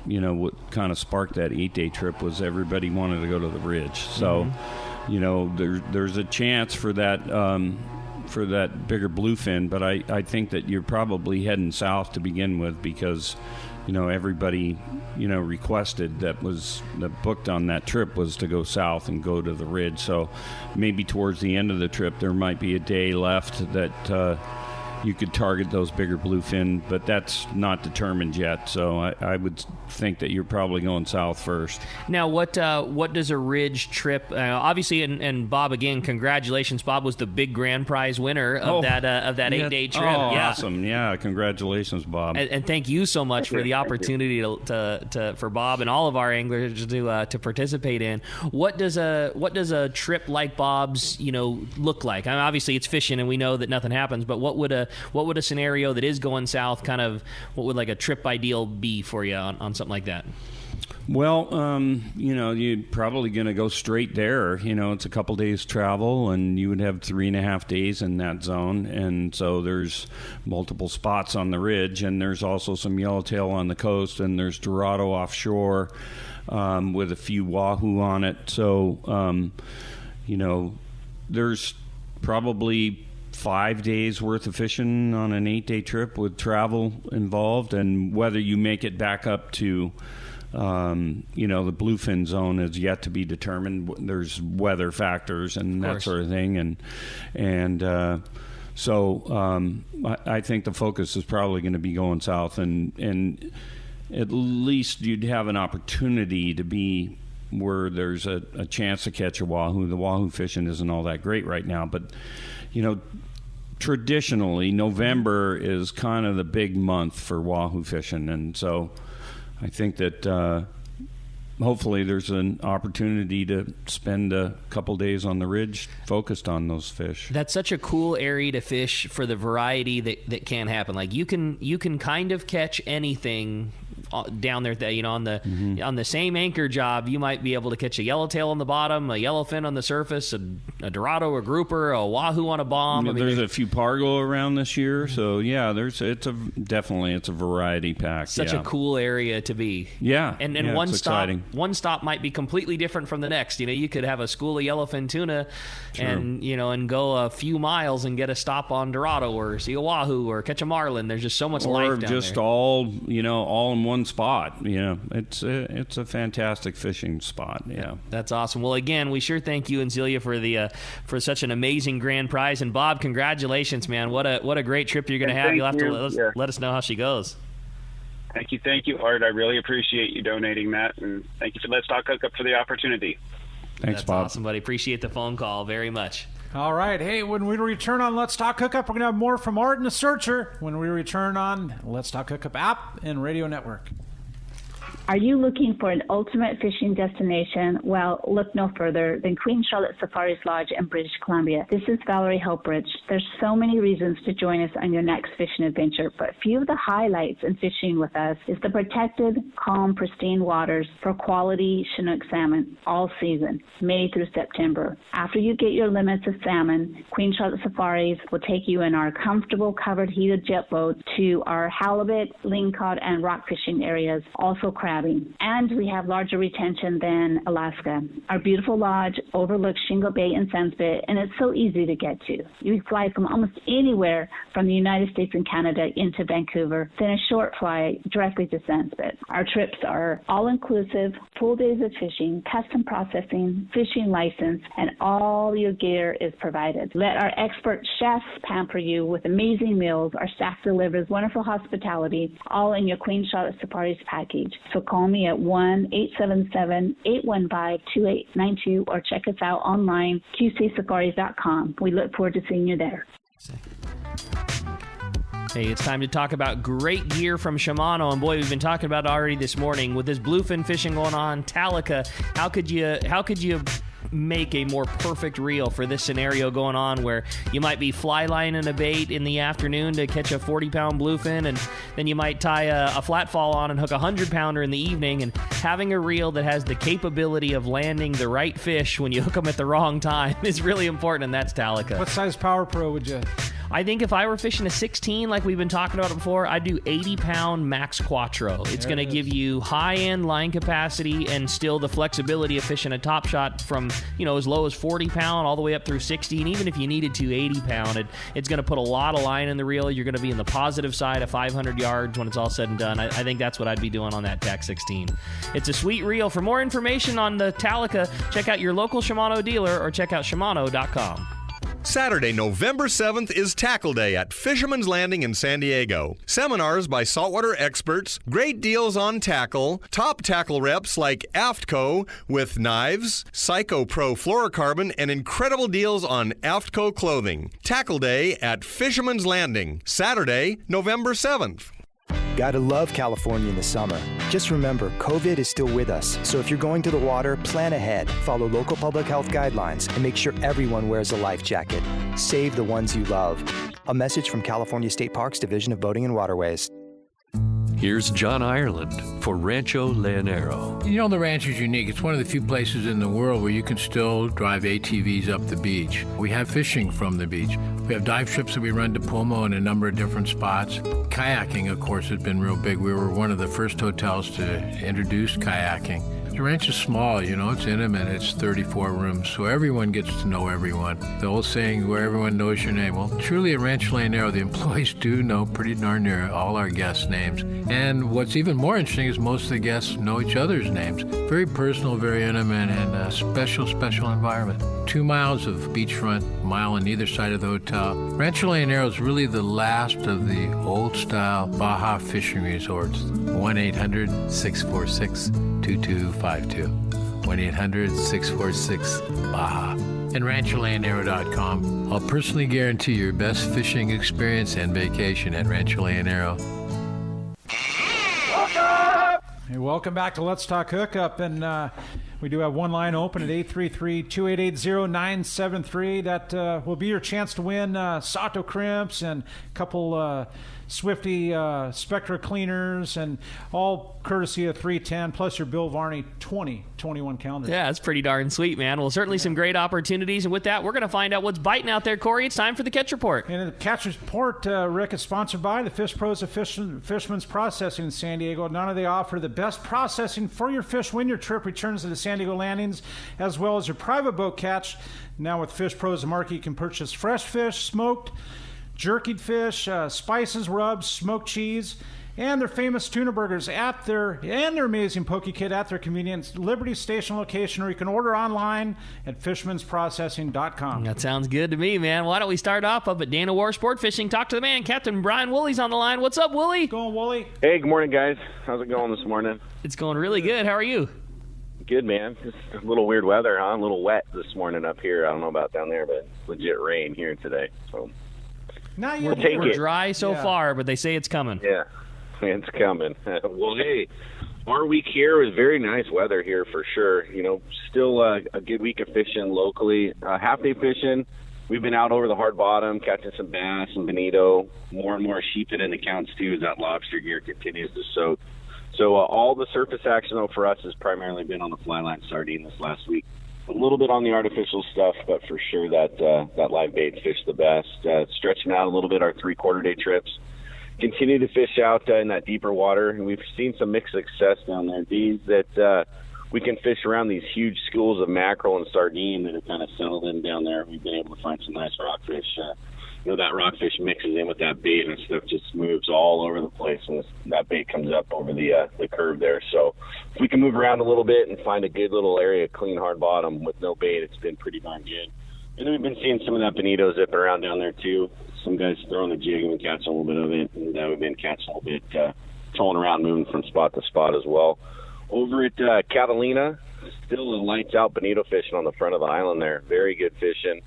S7: what kind of sparked that 8-day trip was everybody wanted to go to the Ridge. So, there's a chance for that. For that bigger bluefin, but I think that you're probably heading south to begin with because, everybody, requested that booked on that trip was to go south and go to the Ridge. So maybe towards the end of the trip there might be a day left that you could target those bigger bluefin, but that's not determined yet. So I would think that you're probably going south first.
S2: Now, what does a Ridge trip? Obviously, and Bob, again, congratulations. Bob was the big grand prize winner of that 8-day trip.
S7: Oh, yeah. Awesome! Yeah, congratulations, Bob.
S2: And thank you so much for the opportunity for Bob and all of our anglers to participate in. What does a trip like Bob's look like? I mean, obviously, it's fishing, and we know that nothing happens. But what would a scenario that is going south what would like a trip ideal be for you on something like that?
S7: Well, you're probably going to go straight there. It's a couple days travel, and you would have 3.5 days in that zone. And so there's multiple spots on the Ridge, and there's also some yellowtail on the coast, and there's Dorado offshore with a few wahoo on it. So, there's probably 5 days worth of fishing on an 8-day trip with travel involved, and whether you make it back up to the bluefin zone is yet to be determined. There's weather factors and that sort of thing, so I think the focus is probably going to be going south, and at least you'd have an opportunity to be where there's a chance to catch a wahoo. The wahoo fishing isn't all that great right now, but traditionally November is kind of the big month for wahoo fishing, and so I think that hopefully there's an opportunity to spend a couple days on the Ridge focused on those fish.
S2: That's such a cool area to fish for the variety that can happen. Like you can kind of catch anything down there, on the same anchor job. You might be able to catch a yellowtail on the bottom, a yellowfin on the surface, a Dorado, a grouper, a wahoo on a bomb.
S7: There's a few pargo around this year, so yeah, it's a variety pack.
S2: Such a cool area to be.
S7: Yeah,
S2: and one stop might be completely different from the next. You could have a school of yellowfin tuna, and go a few miles and get a stop on Dorado or see a wahoo or catch a marlin. There's just so much life down there. Or just
S7: all in one spot. It's a fantastic fishing spot. Yeah,
S2: that's awesome. Well, again, we sure thank you and Celia for such an amazing grand prize. And Bob, congratulations, man! What a great trip you're going to have. You'll have to let us know how she goes.
S13: Thank you, Art. I really appreciate you donating that, and thank you for Let's Talk Hookup for the opportunity.
S7: Thanks,
S2: That's
S7: Bob.
S2: Awesome, buddy. Appreciate the phone call very much.
S6: All right. Hey, when we return on Let's Talk Hookup, we're going to have more from Art and the Searcher when we return on Let's Talk Hookup app and radio network.
S14: Are you looking for an ultimate fishing destination? Well, look no further than Queen Charlotte Safari's Lodge in British Columbia. This is Valerie Helpridge. There's so many reasons to join us on your next fishing adventure, but a few of the highlights in fishing with us is the protected, calm, pristine waters for quality Chinook salmon all season, May through September. After you get your limits of salmon, Queen Charlotte Safaris will take you in our comfortable covered heated jet boat to our halibut, lingcod, and rock fishing areas, also crab crabbing. And we have larger retention than Alaska. Our beautiful lodge overlooks Shingle Bay and Sandspit, and it's so easy to get to. You fly from almost anywhere from the United States and Canada into Vancouver, then a short flight directly to Sandspit. Our trips are all-inclusive, full days of fishing, custom processing, fishing license, and all your gear is provided. Let our expert chefs pamper you with amazing meals. Our staff delivers wonderful hospitality, all in your Queen Charlotte Safaris package. So call me at 1-877-815-2892 or check us out online, qcsafaris.com. We look forward to seeing you there.
S2: Hey, it's time to talk about great gear from Shimano, and boy, we've been talking about it already this morning. With this bluefin fishing going on, Talica, how could you make a more perfect reel for this scenario going on, where you might be fly lining a bait in the afternoon to catch a 40-pound bluefin, and then you might tie a flat fall on and hook a 100-pounder in the evening, and having a reel that has the capability of landing the right fish when you hook them at the wrong time is really important, and that's Talica.
S6: What size Power Pro would you?
S2: I think if I were fishing a 16, like we've been talking about it before, I'd do 80-pound Max Quattro. It's going to give you high-end line capacity and still the flexibility of fishing a top shot from, as low as 40-pound all the way up through 60. And even if you needed to 80-pound, it's going to put a lot of line in the reel. You're going to be in the positive side of 500 yards when it's all said and done. I think that's what I'd be doing on that TAC 16. It's a sweet reel. For more information on the Talica, check out your local Shimano dealer or check out Shimano.com.
S9: Saturday, November 7th is Tackle Day at Fisherman's Landing in San Diego. Seminars by saltwater experts, great deals on tackle, top tackle reps like Aftco with knives, Psycho Pro fluorocarbon, and incredible deals on Aftco clothing. Tackle Day at Fisherman's Landing, Saturday, November 7th.
S15: Gotta love California in the summer. Just remember, COVID is still with us, so if you're going to the water, plan ahead, follow local public health guidelines, and make sure everyone wears a life jacket. Save the ones you love. A message from California State Parks Division of Boating and Waterways.
S16: Here's John Ireland for Rancho Leonero.
S17: The ranch is unique. It's one of the few places in the world where you can still drive ATVs up the beach. We have fishing from the beach. We have dive trips that we run to Pomo in a number of different spots. Kayaking, of course, has been real big. We were one of the first hotels to introduce kayaking. The ranch is small, it's intimate. It's 34 rooms, so everyone gets to know everyone. The old saying, where everyone knows your name. Well, truly at Rancho Leonero, the employees do know pretty darn near all our guests' names. And what's even more interesting is most of the guests know each other's names. Very personal, very intimate, and a special, special environment. 2 miles of beachfront, mile on either side of the hotel. Rancho Leonero is really the last of the old-style Baja fishing resorts. 1-800-646-2252. 1-800-646-BAJA. And RanchoLeonero.com. I'll personally guarantee your best fishing experience and vacation at Rancho Leonero.
S6: Hey, welcome back to Let's Talk Hookup, and we do have one line open at 833-2880-973. That will be your chance to win Sato crimps and a couple Swifty Spectra cleaners, and all courtesy of 310, plus your Bill Varney 2021 calendar.
S2: Yeah, that's pretty darn sweet, man. Well, certainly some great opportunities, and with that, we're going to find out what's biting out there, Corey. It's time for the Catch Report.
S6: And the Catch Report, Rick, is sponsored by the Fish Pros of Fisherman's Processing in San Diego. Not only they offer the best processing for your fish when your trip returns to the San Diego landings, as well as your private boat catch. Now with Fish Pros, the market, you can purchase fresh fish, smoked, jerkied fish, spices, rubs, smoked cheese, and their famous tuna burgers and their amazing poke kit at their convenience Liberty Station location, or you can order online at fishmansprocessing.com.
S2: That sounds good to me, man. Why don't we start off up at Dana War Sport Fishing? Talk to the man, Captain Brian Woolley's on the line. What's up, Woolley?
S6: Going, Woolley?
S18: Hey, good morning, guys. How's it going this morning?
S2: It's going really good. How are you?
S18: Good, man. Just a little weird weather, huh? A little wet this morning up here. I don't know about down there, but legit rain here today. So
S2: we're dry so far, but they say it's coming.
S18: Yeah, it's coming. Well, hey, our week here was very nice weather here for sure. Still a good week of fishing locally. Half-day fishing. We've been out over the hard bottom, catching some bass and bonito. More and more sheeping in the counts, too, as that lobster gear continues to soak. So all the surface action, though, for us has primarily been on the fly line sardine this last week. A little bit on the artificial stuff, but for sure that live bait fish the best. Stretching out a little bit our 3/4 day trips. continue to fish out in that deeper water. And we've seen some mixed success down there. These that we can fish around these huge schools of mackerel and sardine that have kind of settled in down there. We've been able to find some nice rockfish. That rockfish mixes in with that bait and stuff just moves all over the place when that bait comes up over the curve there. So if we can move around a little bit and find a good little area, clean, hard bottom with no bait, it's been pretty darn good. And then we've been seeing some of that bonito zipping around down there too. Some guys throwing the jig and we catch a little bit of it. And we've been catching a little bit, trolling around, moving from spot to spot as well. Over at Catalina, still a lights out bonito fishing on the front of the island there. Very good fishing.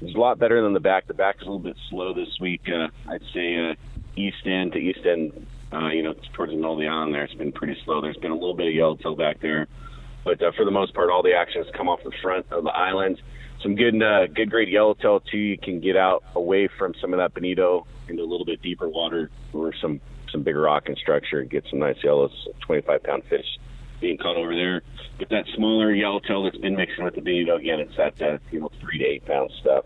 S18: It's a lot better than the back. The back is a little bit slow this week. I'd say east end to east end, towards the middle of the island there, it's been pretty slow. There's been a little bit of yellowtail back there. But for the most part, all the action has come off the front of the island. Some good grade yellowtail, too. You can get out away from some of that bonito into a little bit deeper water or some bigger rock and structure and get some nice yellows, 25-pound fish being caught over there. But that smaller yellowtail that's been mixing with the bonito, again, it's that 3 to 8 pound stuff.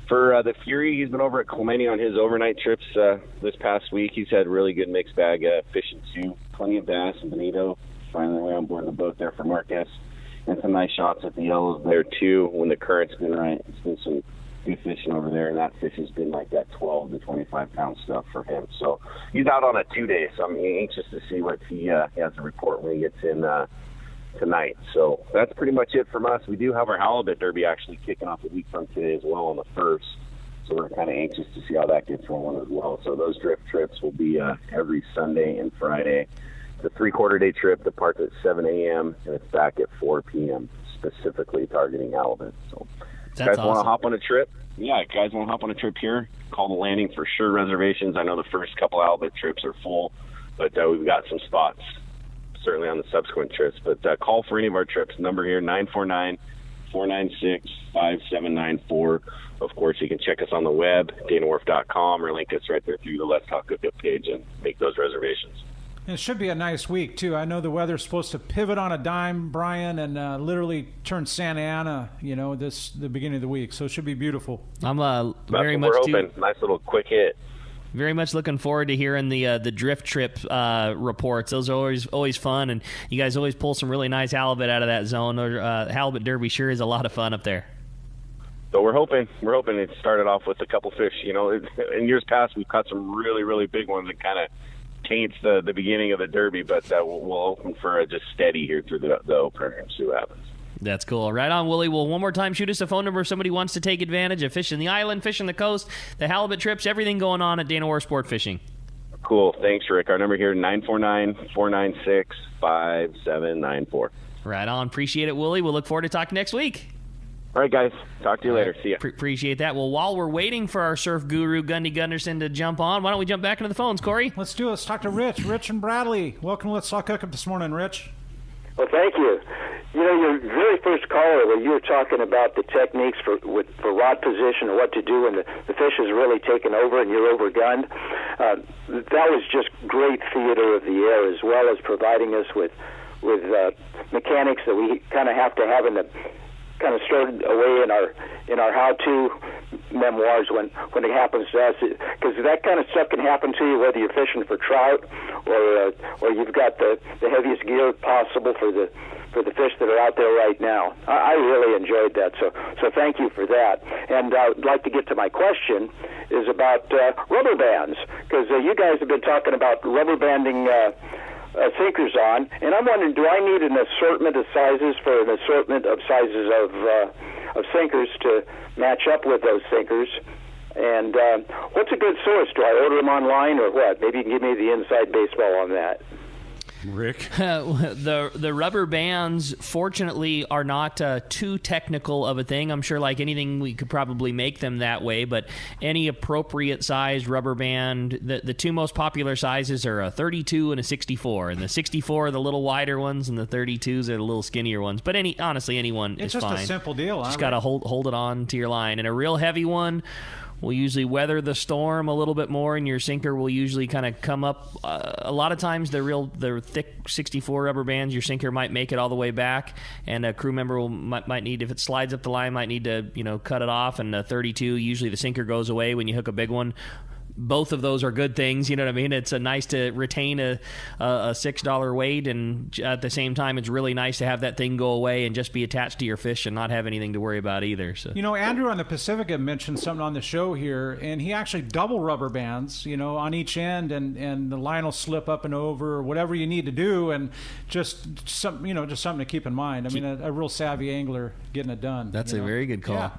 S18: For the Fury, he's been over at Clemente on his overnight trips this past week. He's had a really good mixed bag fishing too. Plenty of bass and bonito finding their way on board the boat there for Marcus. And some nice shots at the yellows there too when the current's been right. It's been some good fishing over there, and that fish has been like that 12 to 25 pound stuff for him. So he's out on a 2-day, so I'm anxious to see what he has to report when he gets in tonight. So that's pretty much it from us. We do have our Halibut Derby actually kicking off a week from today as well on the 1st. So we're kind of anxious to see how that gets rolling as well. So those drift trips will be every Sunday and Friday. It's a 3/4 day trip. The part's at 7 a.m. and it's back at 4 p.m., specifically targeting halibut. So
S2: that's
S18: guys want to hop on a trip? Yeah, guys want to hop on a trip here? Call the landing for sure. Reservations. I know the first couple halibut trips are full, but we've got some spots certainly on the subsequent trips. But call for any of our trips. Number here, 949-496-5794. Of course, you can check us on the web, danawharf.com, or link us right there through the Let's Talk Hookup page and make those reservations.
S6: It should be a nice week, too. I know the weather's supposed to pivot on a dime, Brian, and literally turn Santa Ana, the beginning of the week. So it should be beautiful.
S2: I'm
S18: very much hoping. Nice little quick hit.
S2: Very much looking forward to hearing the drift trip reports. Those are always fun, and you guys always pull some really nice halibut out of that zone. Halibut Derby sure is a lot of fun up there.
S18: So we're hoping it started off with a couple fish. In years past, we've caught some really, really big ones that kind of taints the beginning of the Derby, but we'll open for just steady here through the opener and see what happens.
S2: That's cool. Right on, Willie. Well, one more time, shoot us a phone number if somebody wants to take advantage of fishing the island, fishing the coast, the halibut trips, everything going on at Dana Wharf Sport Fishing.
S18: Cool. Thanks, Rick. Our number here, 949-496-5794.
S2: Right on. Appreciate it, Willie. We'll look forward to talking next week.
S18: All right, guys. Talk to you later. See ya.
S2: Appreciate that. Well, while we're waiting for our surf guru, Gundy Gunderson, to jump on, why don't we jump back into the phones, Corey?
S6: Let's do it. Let's talk to Rich. Rich and Bradley. Welcome to Let's Talk Hookup this morning, Rich.
S19: Well, thank you. Your very first caller, where you were talking about the techniques for rod position and what to do when the fish is really taken over and you're overgunned, that was just great theater of the air, as well as providing us with mechanics that we kind of have to have in the kind of stored away in our how-to memoirs when it happens to us, because that kind of stuff can happen to you whether you're fishing for trout or you've got the heaviest gear possible for the fish that are out there right now. I really enjoyed that, so thank you for that. And I'd like to get to my question is about rubber bands, because you guys have been talking about rubber banding sinkers on, and I'm wondering, do I need an assortment of sizes for an assortment of sizes of sinkers to match up with those sinkers? And what's a good source? Do I order them online or what? Maybe you can give me the inside baseball on that.
S7: Rick?
S2: The rubber bands, fortunately, are not too technical of a thing. I'm sure, like anything, we could probably make them that way, but any appropriate sized rubber band, the two most popular sizes are a 32 and a 64, and the 64 are the little wider ones, and the 32s are the little skinnier ones. But honestly, anyone is fine.
S6: It's just a simple deal.
S2: Just got to hold it on to your line. And a real heavy one will usually weather the storm a little bit more, and your sinker will usually kind of come up. A lot of times, the thick 64 rubber bands, your sinker might make it all the way back, and a crew member might need, if it slides up the line, might need to cut it off. And a 32, usually the sinker goes away when you hook a big one. both of those are good things. You know what I mean? It's nice to retain a $6 weight, and at the same time, it's really nice to have that thing go away and just be attached to your fish and not have anything to worry about either. So,
S6: Andrew on the Pacifica mentioned something on the show here, and he actually double rubber bands, on each end, and the line will slip up and over, or whatever you need to do, and just something to keep in mind. I mean, a real savvy angler getting it done.
S2: That's a very good call.
S6: Yeah.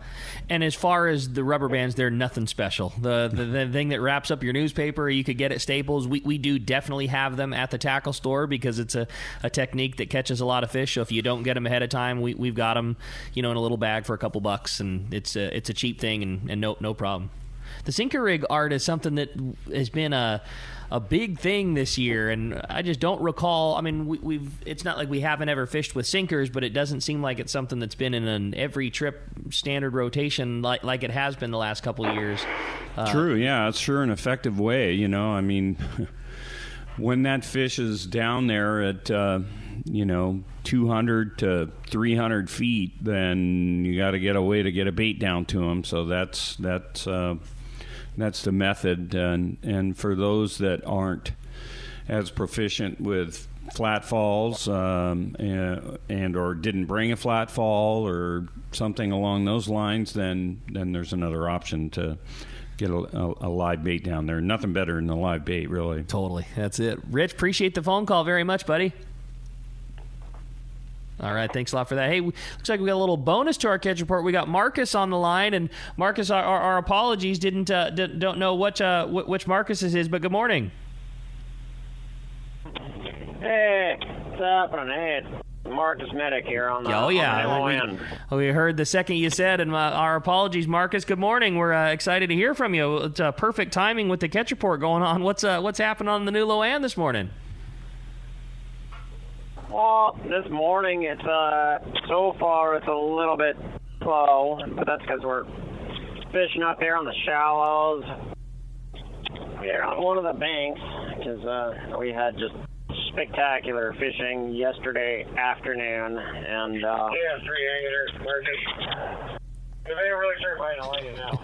S2: And as far as the rubber bands, they're nothing special. The thing that wraps up your newspaper you could get at Staples, we do definitely have them at the tackle store because it's a technique that catches a lot of fish. So if you don't get them ahead of time, we've got them, in a little bag for a couple bucks, and it's a cheap thing and no problem. The sinker rig art is something that has been a big thing this year, and I just don't recall. I mean, it's not like we haven't ever fished with sinkers, but it doesn't seem like it's something that's been in an every trip standard rotation like it has been the last couple of years.
S7: True, yeah, it's sure an effective way. I mean, when that fish is down there at 200 to 300 feet, then you got to get a way to get a bait down to them. So that's the method, and for those that aren't as proficient with flat falls and or didn't bring a flat fall or something along those lines, then there's another option to get a live bait down there. Nothing better than a live bait, really.
S2: Totally. That's it. Rich, appreciate the phone call very much, buddy. All right, thanks a lot for that. Hey, looks like we got a little bonus to our catch report. We got Marcus on the line, and Marcus, our apologies, don't know which Marcus this is, but good morning.
S20: Hey, what's happening? Hey, it's Marcus Medic here on the
S2: we heard the second you said, and our apologies, Marcus. Good morning. We're excited to hear from you. It's perfect timing with the catch report going on. What's happening on the new Loan this morning?
S20: Well, this morning it's so far it's a little bit slow, but that's because we're fishing up here on the shallows. We're on one of the banks because we had just spectacular fishing yesterday afternoon, and yeah, 3 anglers, Marcus. They ain't really sure if I don't like it now.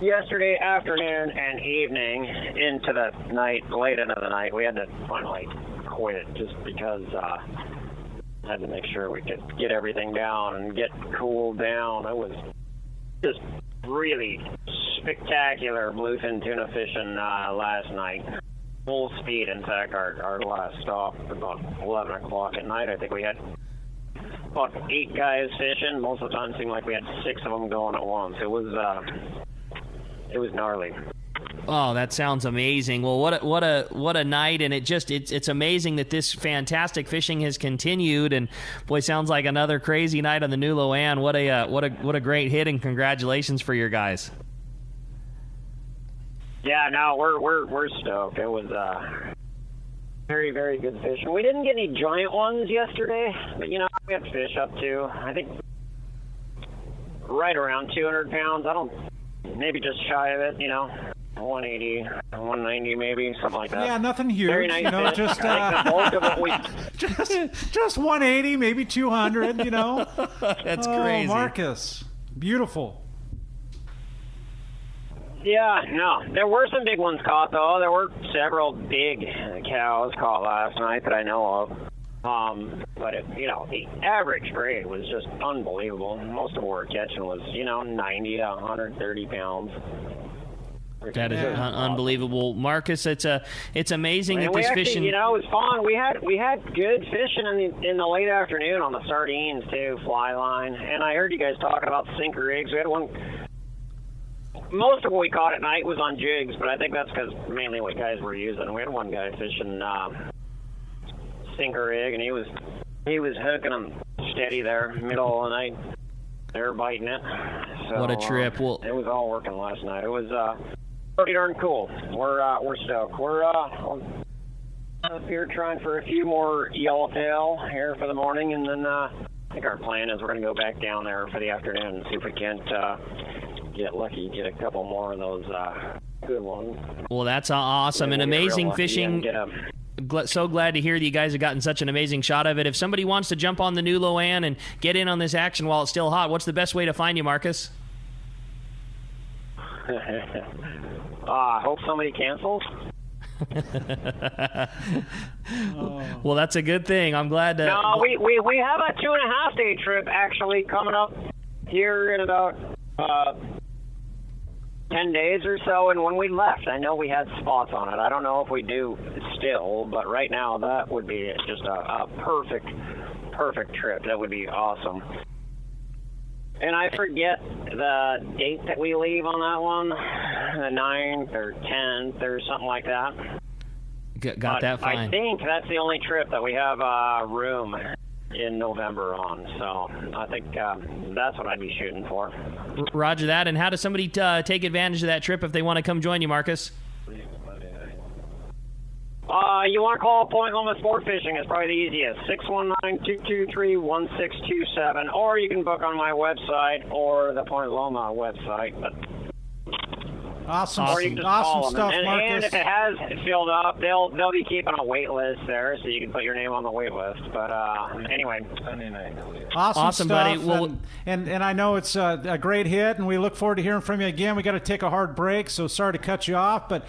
S20: Yesterday afternoon and evening into the night, late into the night, we had to finally quit just because I had to make sure we could get everything down and get cooled down. It was just really spectacular bluefin tuna fishing last night. Full speed. In fact, our last stop about 11 o'clock at night, I think we had about 8 guys fishing. Most of the time it seemed like we had 6 of them going at once. It was gnarly.
S2: Oh, that sounds amazing. Well, what a night, and it's amazing that this fantastic fishing has continued, and boy, sounds like another crazy night on the new Loan. What a great hit, and congratulations for your guys.
S20: Yeah, no, we're stoked. It was very, very good fishing. We didn't get any giant ones yesterday, but we had fish up to, I think, right around 200 pounds. Maybe just shy of it, 180, 190 maybe, something like that.
S6: Yeah, nothing huge.
S20: Very nice fish.
S6: Just
S20: I think the bulk of it
S6: just 180, maybe 200,
S2: That's crazy.
S6: Marcus, beautiful.
S20: Yeah, no, there were some big ones caught, though. There were several big cows caught last night that I know of. But the average grade was just unbelievable. Most of what we're catching was, 90 to 130 pounds.
S2: That is unbelievable, Marcus. It's amazing that this fishing.
S20: It was fun. We had good fishing in the late afternoon on the sardines too, fly line. And I heard you guys talking about sinker rigs. We had one. Most of what we caught at night was on jigs, but I think that's because mainly what guys were using. We had one guy fishing sinker rig, and he was hooking them steady there, middle of the night. They were biting it. So,
S2: what a trip!
S20: It was all working last night. It was pretty darn cool. We're stoked. We're up here trying for a few more yellowtail here for the morning, and then I think our plan is we're going to go back down there for the afternoon and see if we can't get lucky, get a couple more of those good ones.
S2: Well, that's awesome and amazing fishing. So glad to hear that you guys have gotten such an amazing shot of it. If somebody wants to jump on the new Loan and get in on this action while it's still hot, what's the best way to find you, Marcus?
S20: I hope somebody cancels.
S2: Well, that's a good thing. I'm glad to...
S20: No, we have a 2.5-day trip actually coming up here in about 10 days or so, and when we left, I know we had spots on it. I don't know if we do still, but right now that would be just a perfect trip. That would be awesome. And I forget the date that we leave on that one, the 9th or 10th or something like that.
S2: Got that fine.
S20: I think that's the only trip that we have room in November on. So I think that's what I'd be shooting for.
S2: Roger that. And how does somebody take advantage of that trip if they want to come join you, Marcus?
S20: You want to call Point Loma Sport Fishing. It's probably the easiest. 619-223-1627. Or you can book on my website or the Point Loma website. But
S6: Awesome
S20: stuff,
S6: Marcus.
S20: And if it has filled up, they'll be keeping a wait list there, so you can put your name on the wait list. But anyway.
S6: Awesome stuff,
S2: buddy. Well,
S6: and I know it's a great hit, and we look forward to hearing from you again. We got to take a hard break, so sorry to cut you off, but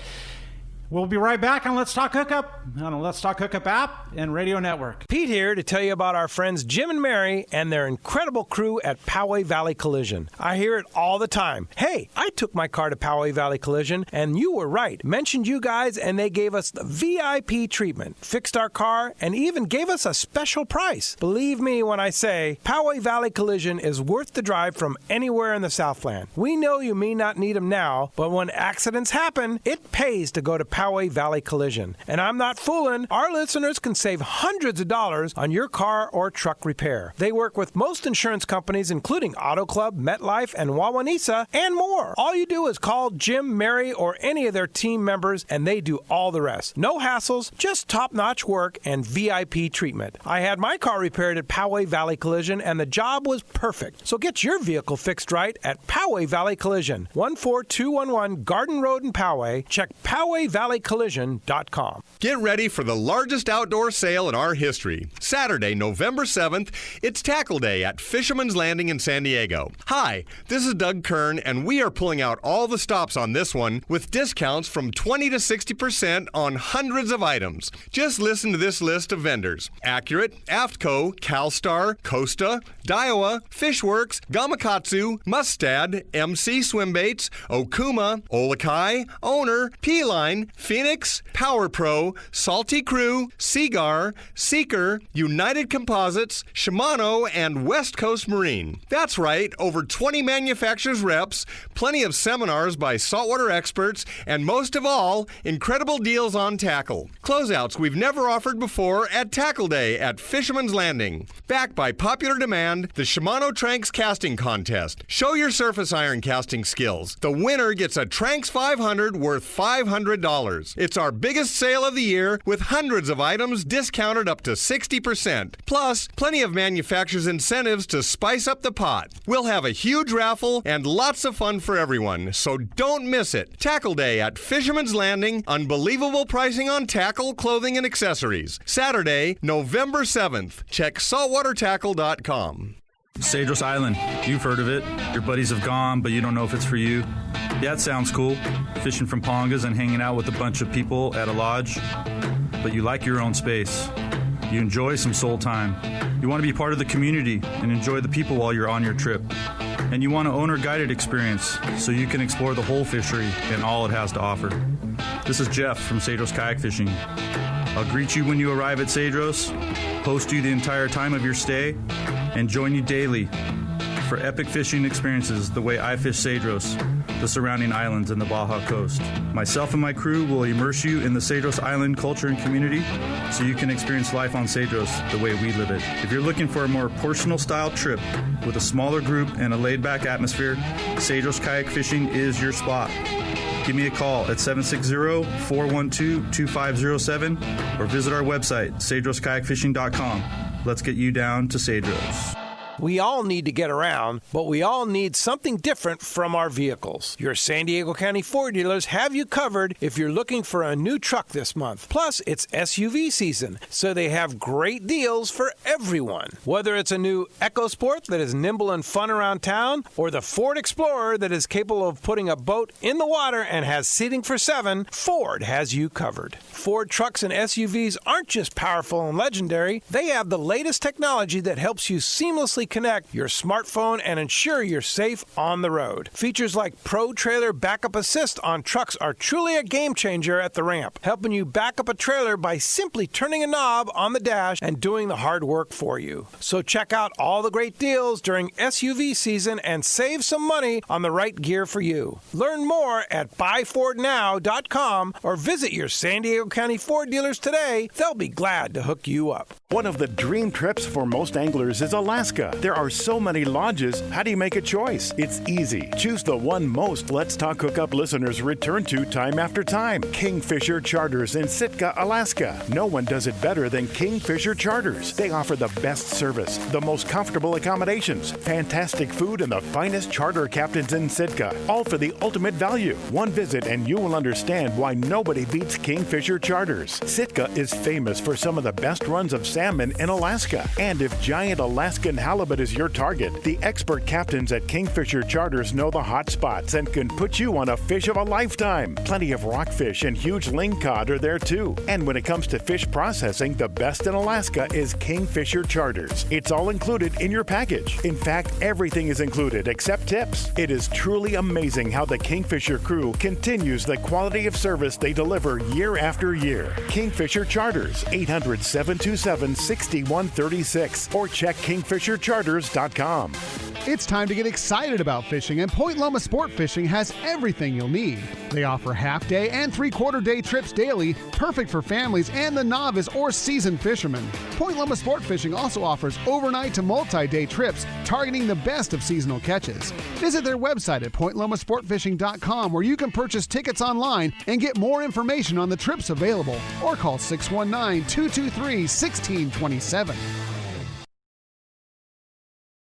S6: we'll be right back on Let's Talk Hookup on the Let's Talk Hookup app and Radio Network.
S5: Pete here to tell you about our friends Jim and Mary and their incredible crew at Poway Valley Collision. I hear it all the time. Hey, I took my car to Poway Valley Collision, and you were right. Mentioned you guys, and they gave us the VIP treatment, fixed our car, and even gave us a special price. Believe me when I say Poway Valley Collision is worth the drive from anywhere in the Southland. We know you may not need them now, but when accidents happen, it pays to go to Poway Valley Collision. And I'm not fooling. Our listeners can save hundreds of dollars on your car or truck repair. They work with most insurance companies, including Auto Club, MetLife, and Wawanesa, and more. All you do is call Jim, Mary, or any of their team members, and they do all the rest. No hassles, just top-notch work and VIP treatment. I had my car repaired at Poway Valley Collision, and the job was perfect. So get your vehicle fixed right at Poway Valley Collision, 14211 Garden Road in Poway. Check PowayValleyCollision.com.
S9: Get ready for the largest outdoor sale in our history. Saturday, November 7th, it's Tackle Day at Fisherman's Landing in San Diego. Hi, this is Doug Kern, and we are pulling out all the stops on this one with discounts from 20 to 60% on hundreds of items. Just listen to this list of vendors: Accurate, AFTCO, CalStar, Costa, Daiwa, Fishworks, Gamakatsu, Mustad, MC Swimbaits, Okuma, Olakai, Owner, P-Line, Phoenix, Power Pro, Salty Crew, Seagar, Seeker, United Composites, Shimano, and West Coast Marine. That's right, over 20 manufacturers reps, plenty of seminars by saltwater experts, and most of all, incredible deals on tackle. Closeouts we've never offered before at Tackle Day at Fisherman's Landing. Backed by popular demand, the Shimano Tranks Casting Contest. Show your surface iron casting skills. The winner gets a Tranks 500 worth $500. It's our biggest sale of the year, with hundreds of items discounted up to 60%. Plus, plenty of manufacturers' incentives to spice up the pot. We'll have a huge raffle and lots of fun for everyone, so don't miss it. Tackle Day at Fisherman's Landing. Unbelievable pricing on tackle, clothing, and accessories. Saturday, November 7th. Check saltwatertackle.com.
S21: Cedros Island. You've heard of it. Your buddies have gone, but you don't know if it's for you. Yeah, it sounds cool. Fishing from pongas and hanging out with a bunch of people at a lodge. But you like your own space. You enjoy some soul time. You want to be part of the community and enjoy the people while you're on your trip. And you want an owner-guided experience so you can explore the whole fishery and all it has to offer. This is Jeff from Cedros Kayak Fishing. I'll greet you when you arrive at Cedros, host you the entire time of your stay, and join you daily for epic fishing experiences the way I fish Cedros, the surrounding islands, and the Baja Coast. Myself and my crew will immerse you in the Cedros Island culture and community so you can experience life on Cedros the way we live it. If you're looking for a more personal-style trip with a smaller group and a laid-back atmosphere, Cedros Kayak Fishing is your spot. Give me a call at 760-412-2507 or visit our website, cedroskayakfishing.com. Let's get you down to Cedros.
S5: We all need to get around, but we all need something different from our vehicles. Your San Diego County Ford dealers have you covered if you're looking for a new truck this month. Plus, it's SUV season, so they have great deals for everyone. Whether it's a new EcoSport that is nimble and fun around town, or the Ford Explorer that is capable of putting a boat in the water and has seating for 7, Ford has you covered. Ford trucks and SUVs aren't just powerful and legendary. They have the latest technology that helps you seamlessly connect your smartphone and ensure you're safe on the road. Features like Pro Trailer Backup Assist on trucks are truly a game changer at the ramp, helping you back up a trailer by simply turning a knob on the dash and doing the hard work for you. So check out all the great deals during SUV season and save some money on the right gear for you. Learn more at buyfordnow.com or visit your San Diego County Ford dealers today. They'll be glad to hook you up.
S4: One of the dream trips for most anglers is Alaska. There are so many lodges. How do you make a choice? It's easy. Choose the one most Let's Talk Hookup listeners return to time after time. Kingfisher Charters in Sitka, Alaska. No one does it better than Kingfisher Charters. They offer the best service, the most comfortable accommodations, fantastic food, and the finest charter captains in Sitka. All for the ultimate value. One visit and you will understand why nobody beats Kingfisher Charters. Sitka is famous for some of the best runs of salmon in Alaska. And if giant Alaskan halibut is your target, the expert captains at Kingfisher Charters know the hot spots and can put you on a fish of a lifetime. Plenty of rockfish and huge lingcod are there too. And when it comes to fish processing, the best in Alaska is Kingfisher Charters. It's all included in your package. In fact, everything is included except tips. It is truly amazing how the Kingfisher crew continues the quality of service they deliver year after year. Kingfisher Charters, 800-727-6136 or check kingfishercharters.com.
S10: It's time to get excited about fishing, and Point Loma Sport Fishing has everything you'll need. They offer half-day and three-quarter-day trips daily, perfect for families and the novice or seasoned fishermen. Point Loma Sport Fishing also offers overnight to multi-day trips, targeting the best of seasonal catches. Visit their website at pointlomasportfishing.com, where you can purchase tickets online and get more information on the trips available, or call 619-223-1627.